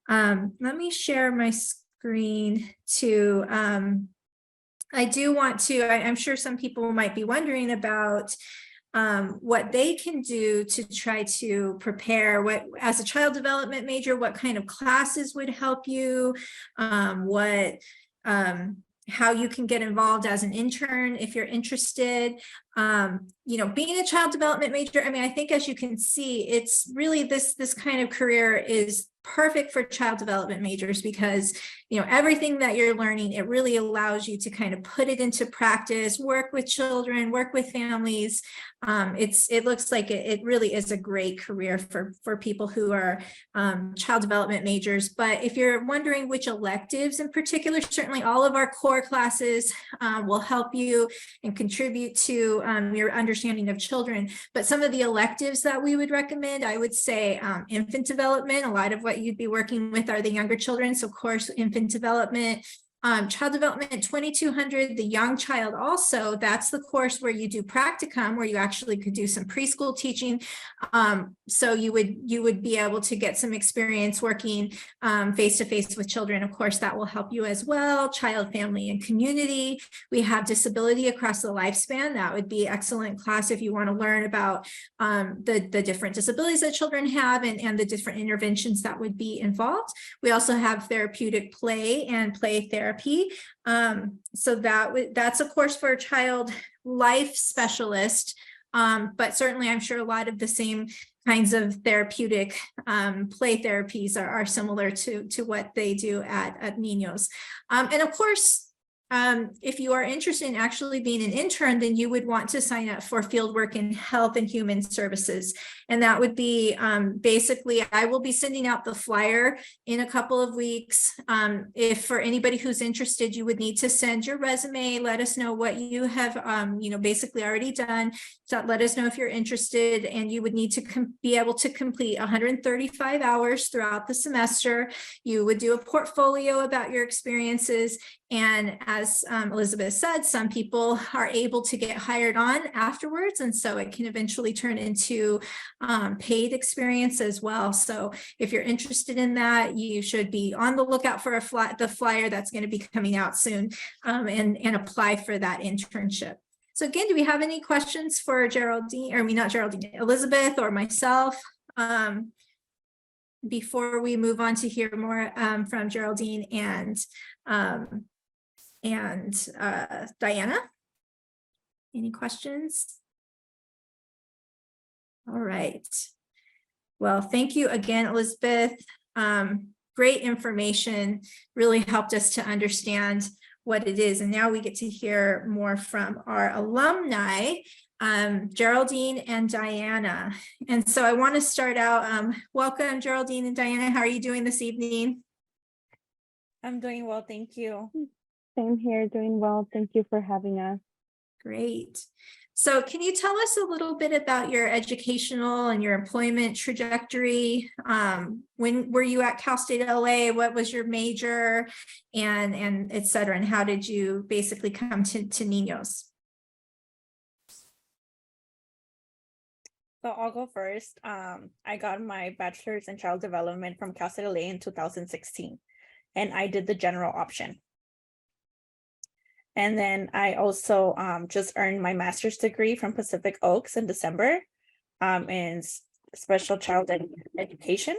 Let me share my screen to, I do want to, I'm sure some people might be wondering about what they can do to try to prepare, what as a child development major, what kind of classes would help you, how you can get involved as an intern if you're interested. Being a child development major, I mean, I think as you can see, it's really this kind of career is perfect for child development majors because you know, everything that you're learning, it really allows you to kind of put it into practice, work with children, work with families. It looks like it really is a great career for people who are child development majors. But if you're wondering which electives in particular, certainly all of our core classes will help you and contribute to your understanding of children. But some of the electives that we would recommend, I would say infant development. A lot of what you'd be working with are the younger children. So of course, infant development. Child development 2200, the young child also, that's the course where you do practicum, where you actually could do some preschool teaching. So you would be able to get some experience working face-to-face with children. Of course, that will help you as well. Child, family, and community. We have disability across the lifespan. That would be excellent class if you want to learn about the different disabilities that children have and the different interventions that would be involved. We also have therapeutic play and play therapy. So that's a course for a child life specialist, but certainly I'm sure a lot of the same kinds of therapeutic play therapies are similar to what they do at Niños. And of course, if you are interested in actually being an intern, then you would want to sign up for fieldwork in health and human services. And that would be basically, I will be sending out the flyer in a couple of weeks. If for anybody who's interested, you would need to send your resume, let us know what you have, basically already done. So let us know if you're interested, and you would need to be able to complete 135 hours throughout the semester. You would do a portfolio about your experiences. And as Elizabeth said, some people are able to get hired on afterwards. And so it can eventually turn into paid experience as well. So if you're interested in that, you should be on the lookout for the flyer that's going to be coming out soon, and apply for that internship. So again, do we have any questions for Geraldine, or not Geraldine, Elizabeth or myself, before we move on to hear more from Geraldine and Diana? Any questions? All right. Well, thank you again, Elizabeth. Great information, really helped us to understand what it is. And now we get to hear more from our alumni, Geraldine and Diana. And so I want to start out, welcome Geraldine and Diana. How are you doing this evening? I'm doing well, thank you. Same here, doing well. Thank you for having us. Great. So can you tell us a little bit about your educational and your employment trajectory? When were you at Cal State LA? What was your major, and et cetera? And how did you basically come to Niños? So I'll go first. I got my bachelor's in child development from Cal State LA in 2016, and I did the general option. And then I also just earned my master's degree from Pacific Oaks in December in special child education.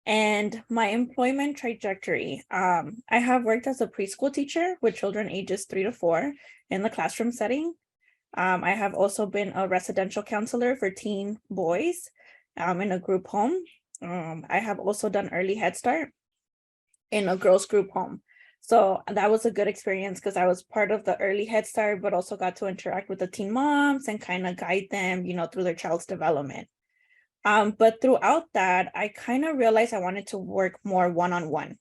And my employment trajectory, I have worked as a preschool teacher with children ages 3 to 4 in the classroom setting. I have also been a residential counselor for teen boys in a group home. I have also done early Head Start in a girls group home. So that was a good experience because I was part of the early Head Start, but also got to interact with the teen moms and kind of guide them, through their child's development. But throughout that, I kind of realized I wanted to work more one-on-one,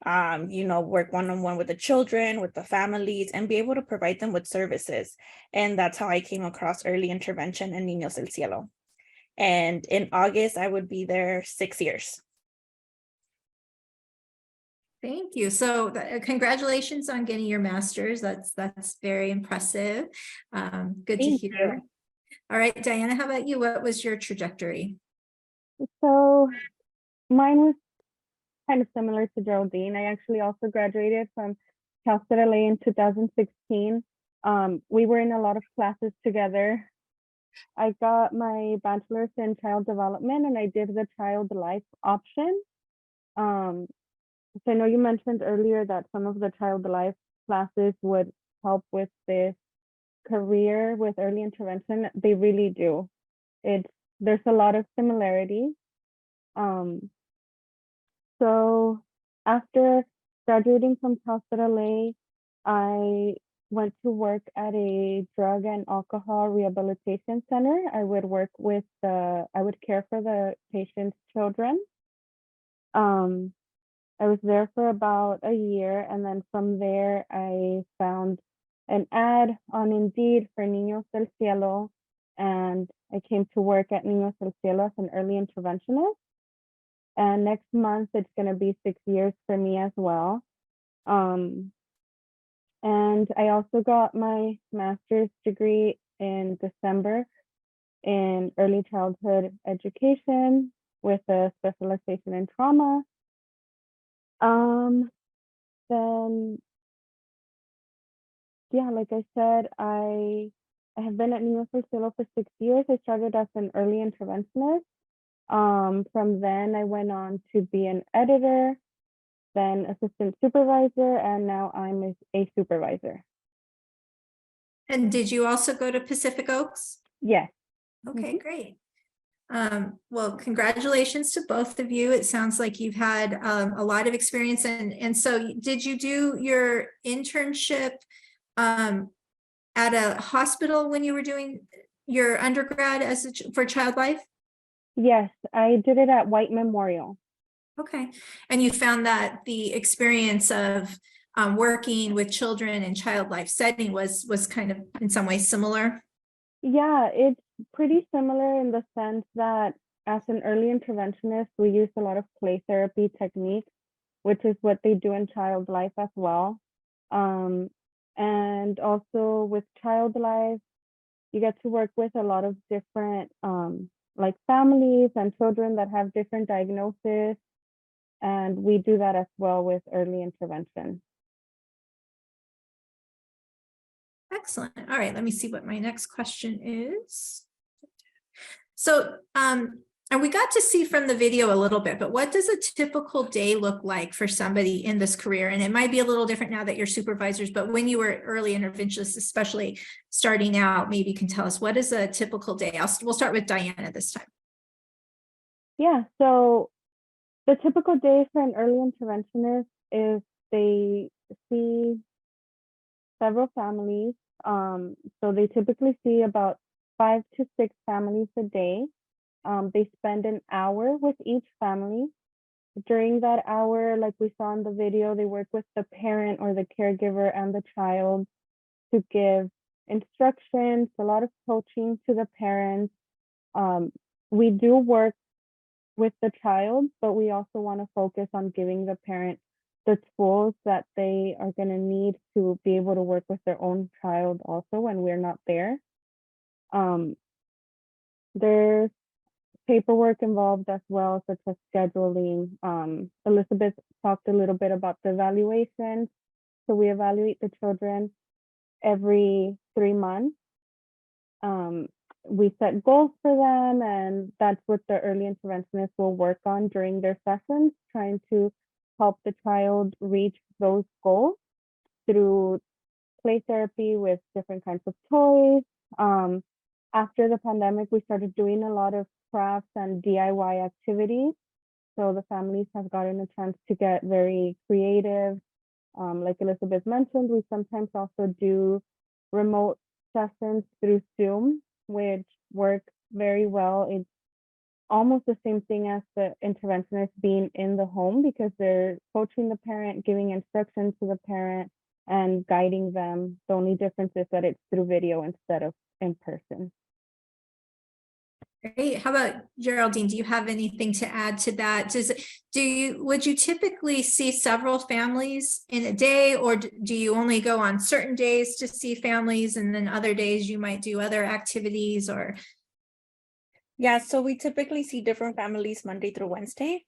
work one-on-one with the children, with the families, and be able to provide them with services. And that's how I came across early intervention in Niños del Cielo. And in August, I would be there 6 years. Thank you. So congratulations on getting your master's. That's very impressive. Good to hear. All right, Diana, how about you? What was your trajectory? So mine was kind of similar to Geraldine. I actually also graduated from Cal State LA in 2016. We were in a lot of classes together. I got my bachelor's in child development, and I did the child life option. So I know you mentioned earlier that some of the child life classes would help with this career with early intervention. They really do. There's a lot of similarities. So After graduating from Cal State LA, I went to work at a drug and alcohol rehabilitation center. I would care for the patient's children. I was there for about a year, and then from there I found an ad on Indeed for Niños del Cielo, and I came to work at Niños del Cielo as an early interventionist. And next month it's going to be 6 years for me as well. And I also got my master's degree in December in early childhood education with a specialization in trauma. Then, yeah, like I said, I have been at Niños del Cielo for 6 years. I started as an early interventionist. From then I went on to be an editor, then assistant supervisor, and now I'm a supervisor. And did you also go to Pacific Oaks? Yes. Okay, great. Well, congratulations to both of you. It sounds like you've had a lot of experience. And so did you do your internship at a hospital when you were doing your undergrad for child life? Yes, I did it at White Memorial. Okay. And you found that the experience of working with children in child life setting was kind of in some ways similar? Yeah, it's pretty similar in the sense that as an early interventionist, we use a lot of play therapy techniques, which is what they do in child life as well. And also with child life, you get to work with a lot of different like families and children that have different diagnoses. And we do that as well with early intervention. Excellent. All right, let me see what my next question is. So, and we got to see from the video a little bit, but what does a typical day look like for somebody in this career? And it might be a little different now that you're supervisors, but when you were early interventionists, especially starting out, maybe you can tell us what is a typical day? We'll start with Diana this time. Yeah, so the typical day for an early interventionist is they see several families. So they typically see about 5 to 6 families a day. They spend an hour with each family. During that hour, like we saw in the video, they work with the parent or the caregiver and the child to give instructions, a lot of coaching to the parents. We do work with the child, but we also want to focus on giving the parent the tools that they are going to need to be able to work with their own child also when we're not there. There's paperwork involved as well, such as scheduling. Elizabeth talked a little bit about the evaluations. So we evaluate the children every 3 months. We set goals for them, and that's what the early interventionists will work on during their sessions, trying to help the child reach those goals through play therapy with different kinds of toys. After the pandemic, we started doing a lot of crafts and DIY activities. So the families have gotten a chance to get very creative. Like Elizabeth mentioned, we sometimes also do remote sessions through Zoom, which work very well. It's almost the same thing as the interventionist being in the home because they're coaching the parent, giving instructions to the parent, and guiding them. The only difference is that it's through video instead of in person. Great. How about Geraldine? Do you have anything to add to that? Would you typically see several families in a day, or do you only go on certain days to see families and then other days you might do other activities? Or yeah, so we typically see different families Monday through Wednesday.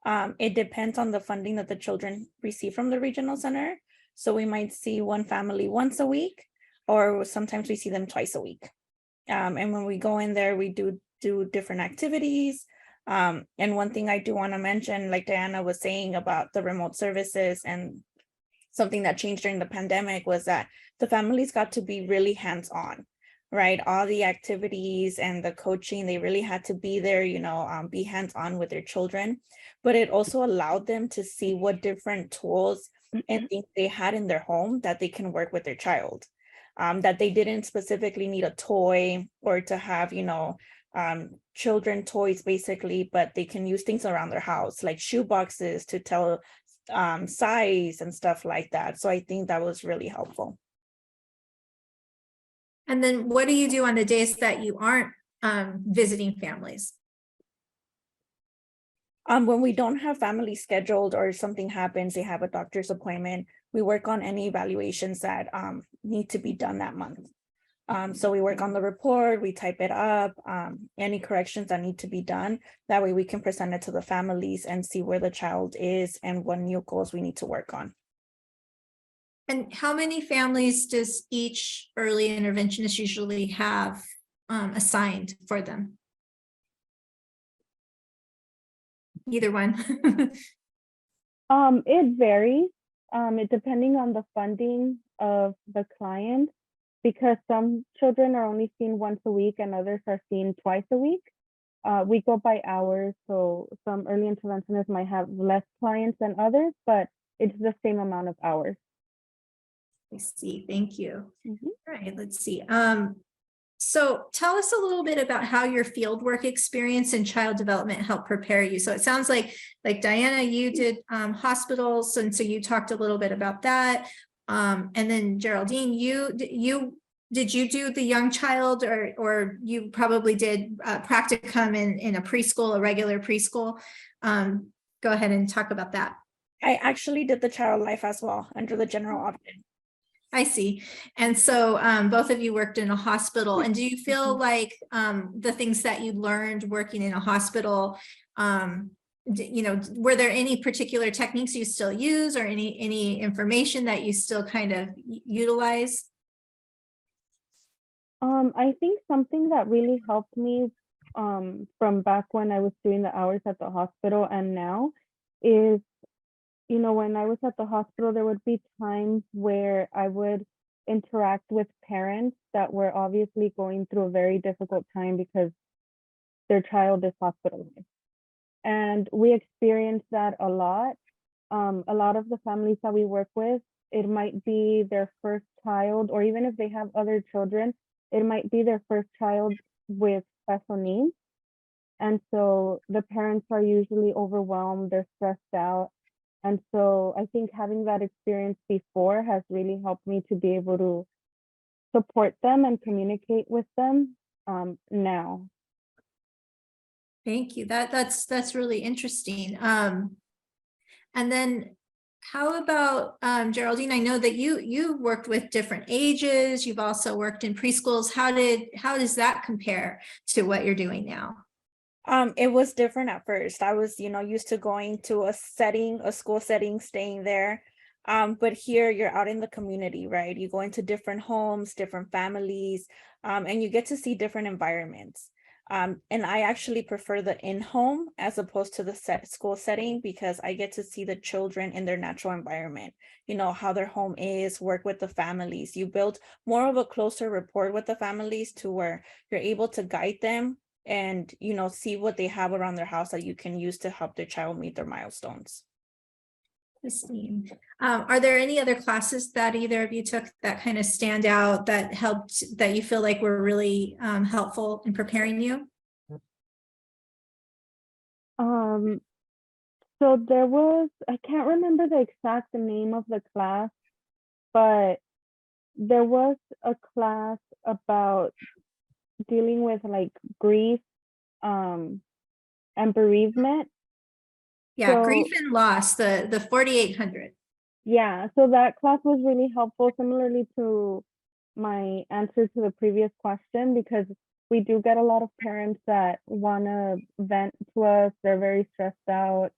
It depends on the funding that the children receive from the regional center. So we might see one family once a week, or sometimes we see them twice a week. And when we go in there, we do different activities. And one thing I do want to mention, like Diana was saying about the remote services, and something that changed during the pandemic was that the families got to be really hands-on. right? All the activities and the coaching, they really had to be there, be hands-on with their children. But it also allowed them to see what different tools and things they had in their home that they can work with their child. That they didn't specifically need a toy or to have, children toys basically, but they can use things around their house, like shoe boxes to tell size and stuff like that. So I think that was really helpful. And then what do you do on the days that you aren't visiting families? When we don't have family scheduled or something happens, they have a doctor's appointment, we work on any evaluations that need to be done that month. So we work on the report, we type it up, any corrections that need to be done. That way we can present it to the families and see where the child is and what new goals we need to work on. And how many families does each early interventionist usually have assigned for them? Either one. It varies. It depending on the funding of the client, because some children are only seen once a week and others are seen twice a week. We go by hours, so some early interventionists might have less clients than others, but it's the same amount of hours. I see. Thank you. All right, let's see. So tell us a little bit about how your fieldwork experience in child development helped prepare you. So it sounds like Diana, you did hospitals, and so you talked a little bit about that. And then Geraldine, did you do the young child, or you probably did practicum in a preschool, a regular preschool? Go ahead and talk about that. I actually did the child life as well under the general option. I see. And so both of you worked in a hospital, and do you feel like the things that you learned working in a hospital, were there any particular techniques you still use, or any information that you still kind of utilize? I think something that really helped me from back when I was doing the hours at the hospital and now is, when I was at the hospital, there would be times where I would interact with parents that were obviously going through a very difficult time because their child is hospitalized. And we experienced that a lot. A lot of the families that we work with, it might be their first child, or even if they have other children, it might be their first child with special needs. And so the parents are usually overwhelmed, they're stressed out. And so I think having that experience before has really helped me to be able to support them and communicate with them now. Thank you. That's really interesting. And then how about Geraldine? I know that you worked with different ages. You've also worked in preschools. How does that compare to what you're doing now? It was different at first. I was, used to going to a school setting, staying there. But here you're out in the community, right? You go into different homes, different families, and you get to see different environments. And I actually prefer the in-home as opposed to the school setting, because I get to see the children in their natural environment, how their home is, work with the families. You build more of a closer rapport with the families to where you're able to guide them and, see what they have around their house that you can use to help their child meet their milestones. Christine, are there any other classes that either of you took that kind of stand out, that helped, that you feel like were really helpful in preparing you? So there was, I can't remember the exact name of the class, but there was a class about dealing with like grief and bereavement. Yeah, so, grief and loss, the 4800. Yeah, so that class was really helpful, similarly to my answer to the previous question, because we do get a lot of parents that want to vent to us. They're very stressed out.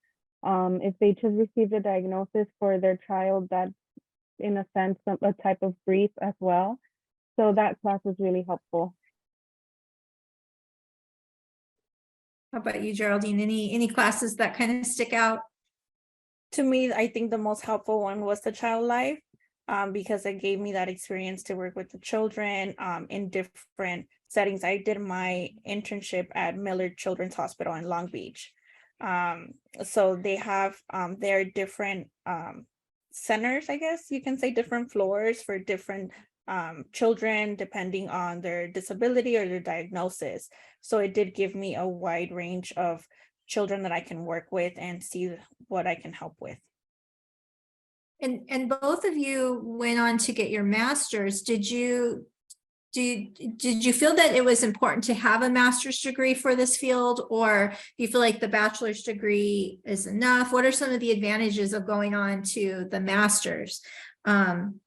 If they just received a diagnosis for their child, that's in a sense a type of grief as well. So that class was really helpful. How about you, Geraldine? Any classes that kind of stick out? To me, I think the most helpful one was the child life. because it gave me that experience to work with the children in different settings. I did my internship at Millard Children's Hospital in Long Beach. So they have their different centers, I guess you can say, different floors for different children depending on their disability or their diagnosis. So it did give me a wide range of children that I can work with and see what I can help with. And both of you went on to get your master's. Did you feel that it was important to have a master's degree for this field, or do you feel like the bachelor's degree is enough? What are some of the advantages of going on to the master's in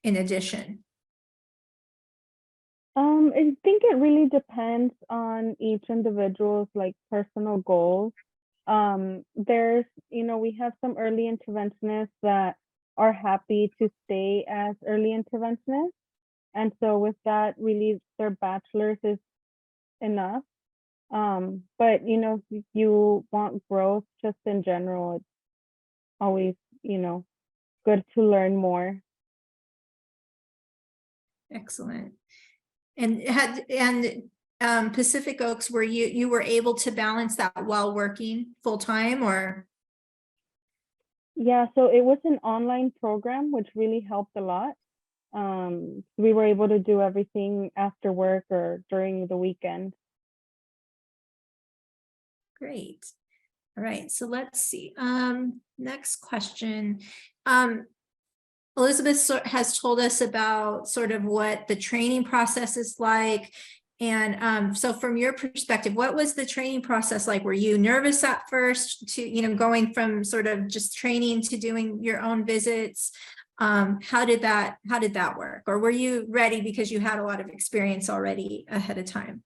addition? I think it really depends on each individual's like personal goals. There's, we have some early interventionists that are happy to stay as early interventionists. And so with that, really their bachelor's is enough. But, if you want growth just in general, it's always, good to learn more. Excellent. And Pacific Oaks, were you were able to balance that while working full time, or? Yeah, so it was an online program, which really helped a lot. We were able to do everything after work or during the weekend. Great. All right, so let's see. Next question. Elizabeth has told us about sort of what the training process is like. And so from your perspective, what was the training process like? Were you nervous at first to, going from sort of just training to doing your own visits? How did that work? Or were you ready because you had a lot of experience already ahead of time?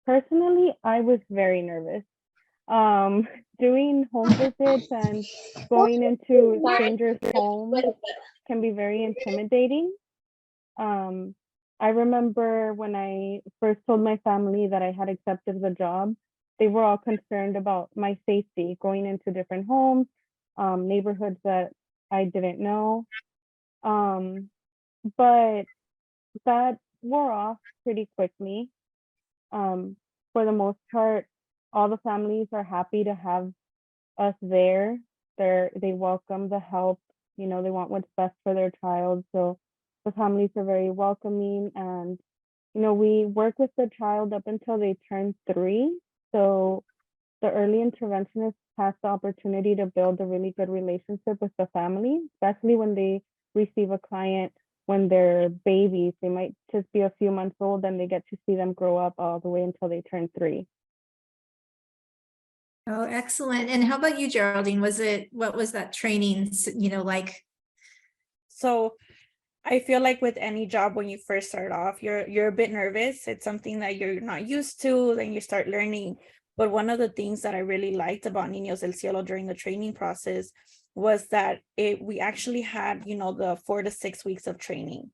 Personally, I was very nervous. Doing home visits and going into strangers' homes can be very intimidating. I remember when I first told my family that I had accepted the job, they were all concerned about my safety, going into different homes, neighborhoods that I didn't know. But that wore off pretty quickly. For the most part, all the families are happy to have us there. They welcome the help, they want what's best for their child. So the families are very welcoming, and, we work with the child up until they turn 3. So the early interventionist has the opportunity to build a really good relationship with the family, especially when they receive a client when they're babies. They might just be a few months old, and they get to see them grow up all the way until they turn 3. Oh, excellent. And how about you, Geraldine? What was that training, like? So I feel like with any job, when you first start off, you're a bit nervous. It's something that you're not used to, then you start learning. But one of the things that I really liked about Niños del Cielo during the training process was that we actually had, the 4 to 6 weeks of training.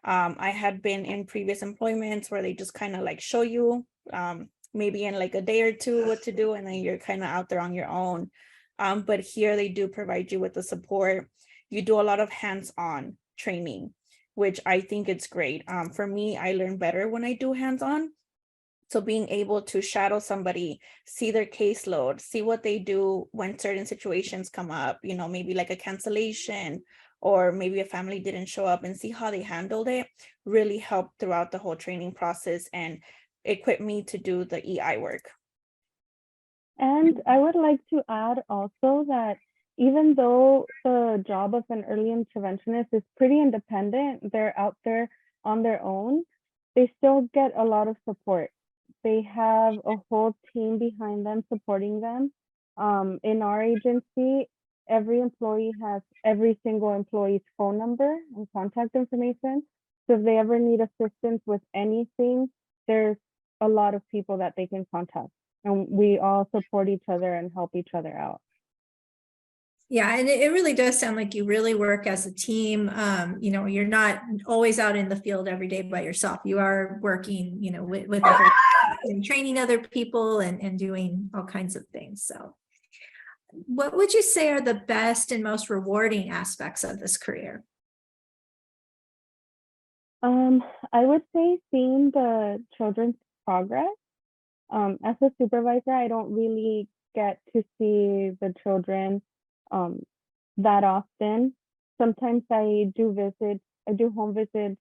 I had been in previous employments where they just kind of like show you maybe in like a day or two what to do, and then you're kind of out there on your own. But here they do provide you with the support. You do a lot of hands-on training, which I think it's great. For me, I learn better when I do hands-on. So being able to shadow somebody, see their caseload, see what they do when certain situations come up, maybe like a cancellation, or maybe a family didn't show up, and see how they handled it, really helped throughout the whole training process and equipped me to do the EI work. And I would like to add also that even though the job of an early interventionist is pretty independent, they're out there on their own, they still get a lot of support. They have a whole team behind them supporting them. In our agency, every employee has every single employee's phone number and contact information. So if they ever need assistance with anything, there's a lot of people that they can contact, and we all support each other and help each other out. Yeah, and it really does sound like you really work as a team. You're not always out in the field every day by yourself. You are working, with other, and training other people and doing all kinds of things. So what would you say are the best and most rewarding aspects of this career? I would say seeing the children's progress. As a supervisor, I don't really get to see the children um, that often. Sometimes I do home visits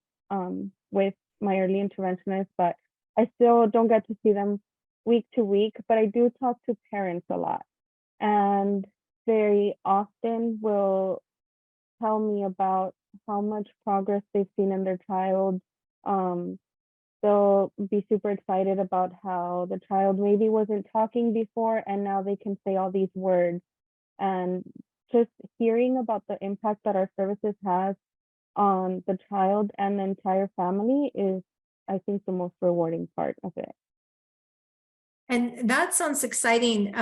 with my early interventionist, but I still don't get to see them week to week, but I do talk to parents a lot. And very often will tell me about how much progress they've seen in their child. Um, they'll be super excited about how the child maybe wasn't talking before and now they can say all these words. And just hearing about the impact that our services has on the child and the entire family is, I think, the most rewarding part of it. And that sounds exciting,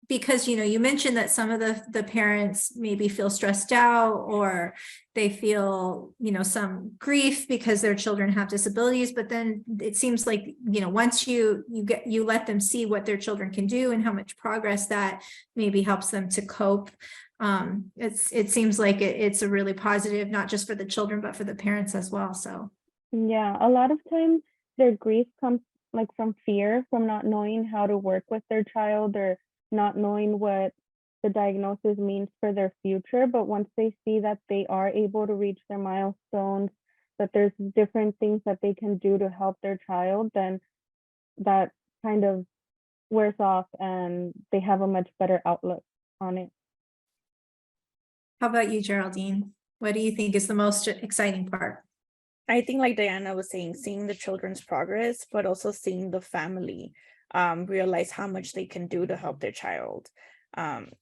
because, you know, you mentioned that some of the parents maybe feel stressed out, or they feel, you know, some grief because their children have disabilities. But then it seems like, you know, once you let them see what their children can do and how much progress that maybe helps them to cope. It seems like it's a really positive, not just for the children, but for the parents as well. So yeah, a lot of times their grief comes like from fear, from not knowing how to work with their child, or not knowing what the diagnosis means for their future. But once they see that they are able to reach their milestones, that there's different things that they can do to help their child, then that kind of wears off and they have a much better outlook on it. how about you, Geraldine? What do you think is the most exciting part? I think, like Diana was saying, seeing the children's progress, but also seeing the family realize how much they can do to help their child.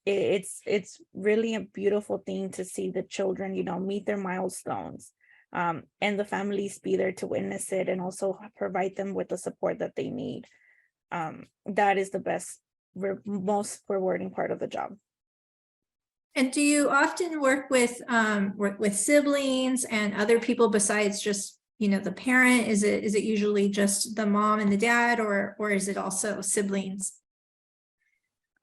It's really a beautiful thing to see the children, you know, meet their milestones, and the families be there to witness it and also provide them with the support that they need. That is the best, most rewarding part of the job. And do you often work with siblings and other people besides just, you know, the parent? Is it usually just the mom and the dad, or is it also siblings?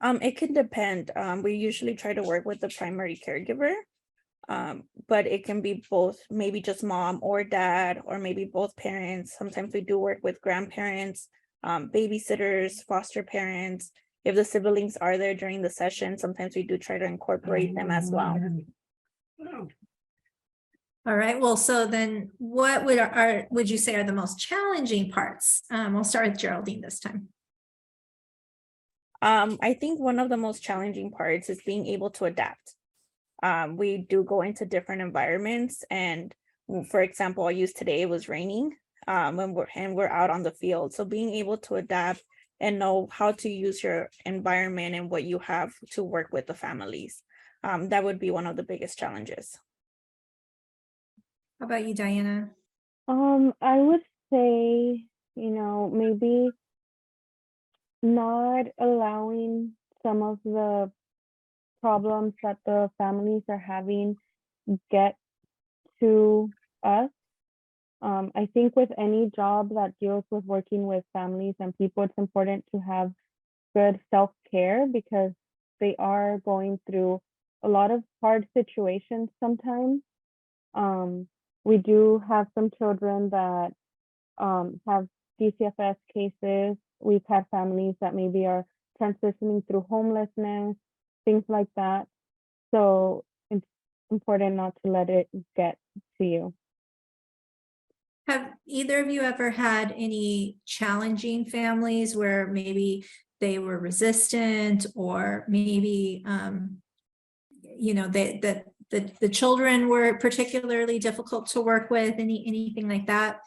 It can depend. We usually try to work with the primary caregiver, but it can be both, maybe just mom or dad, or maybe both parents. Sometimes we do work with grandparents, babysitters, foster parents. If the siblings are there during the session, sometimes we do try to incorporate them as well. All right, well, so then what would you say are the most challenging parts? We'll start with Geraldine this time. I think one of the most challenging parts is being able to adapt. We do go into different environments, and for example, I used today, it was raining, when we're out on the field. So being able to adapt and know how to use your environment and what you have to work with the families. That would be one of the biggest challenges. How about you, Diana? I would say, you know, maybe not allowing some of the problems that the families are having get to us. I think with any job that deals with working with families and people, it's important to have good self-care, because they are going through a lot of hard situations sometimes. We do have some children that have DCFS cases. We've had families that maybe are transitioning through homelessness, things like that. So it's important not to let it get to you. Have either of you ever had any challenging families where maybe they were resistant, or maybe, you know, the children were particularly difficult to work with? Anything like that?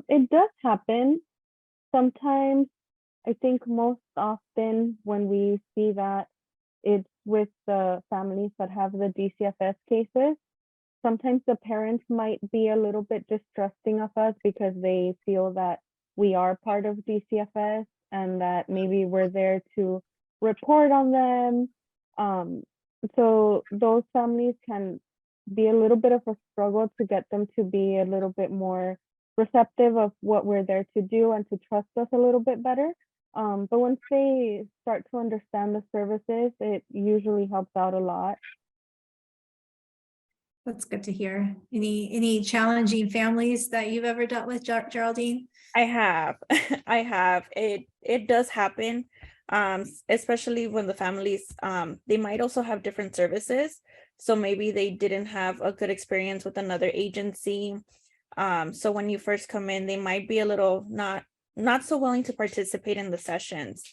It does happen. Sometimes, I think most often when we see that, it's with the families that have the DCFS cases. Sometimes the parents might be a little bit distrusting of us because they feel that we are part of DCFS and that maybe we're there to report on them. So those families can be a little bit of a struggle to get them to be a little bit more receptive of what we're there to do and to trust us a little bit better. But once they start to understand the services, it usually helps out a lot. That's good to hear. Any challenging families that you've ever dealt with, Geraldine? I have. I have. It does happen. Especially when the families they might also have different services. So maybe they didn't have a good experience with another agency. So when you first come in, they might be a little not so willing to participate in the sessions.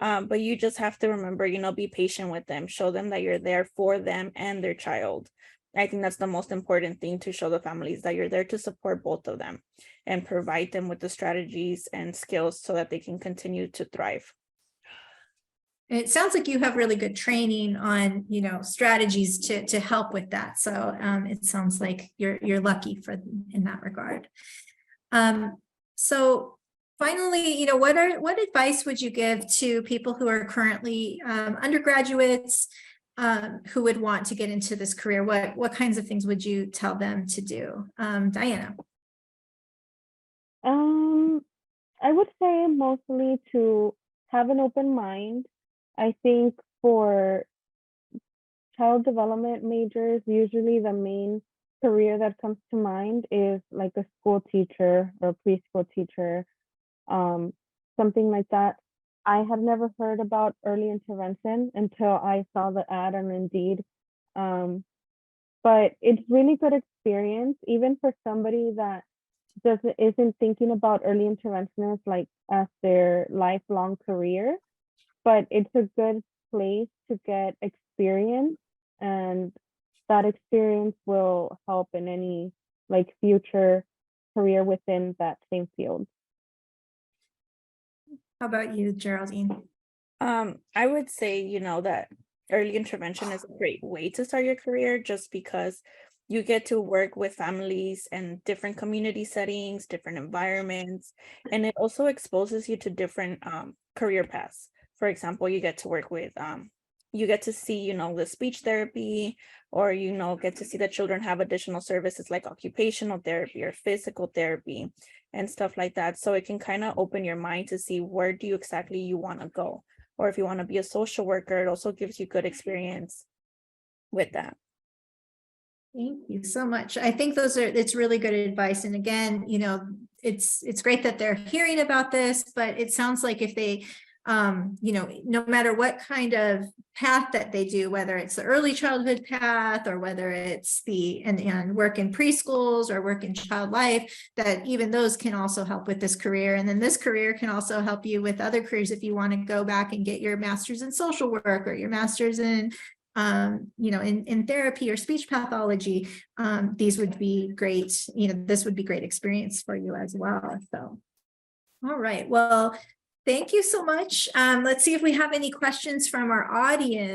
But you just have to remember, be patient with them, show them that you're there for them and their child. I think that's the most important thing, to show the families that you're there to support both of them and provide them with the strategies and skills so that they can continue to thrive. It sounds like you have really good training on, strategies to help with that. So it sounds like you're lucky in that regard. So finally, what advice would you give to people who are currently undergraduates who would want to get into this career? What kinds of things would you tell them to do? Diana. I would say mostly to have an open mind. I think for child development majors, usually the main career that comes to mind is like a school teacher or a preschool teacher, something like that. I have never heard about early intervention until I saw the ad on Indeed. But it's really good experience, even for somebody that isn't thinking about early interventionists like as their lifelong career. But it's a good place to get experience, and that experience will help in any future career within that same field. How about you, Geraldine? I would say, that early intervention is a great way to start your career, just because you get to work with families and different community settings, different environments, and it also exposes you to different career paths. For example, you get to work with, you get to see, the speech therapy, or, get to see that children have additional services like occupational therapy or physical therapy and stuff like that. So it can kind of open your mind to see where do you exactly want to go. Or if you want to be a social worker, it also gives you good experience with that. Thank you so much. I think it's really good advice. And again, it's great that they're hearing about this, but it sounds like if they, no matter what kind of path that they do, whether it's the early childhood path or whether it's and work in preschools or work in child life, that even those can also help with this career. And then this career can also help you with other careers if you want to go back and get your master's in social work or your master's in in therapy or speech pathology. These would be great, this would be great experience for you as well. So, all right, well, thank you so much. Let's see if we have any questions from our audience.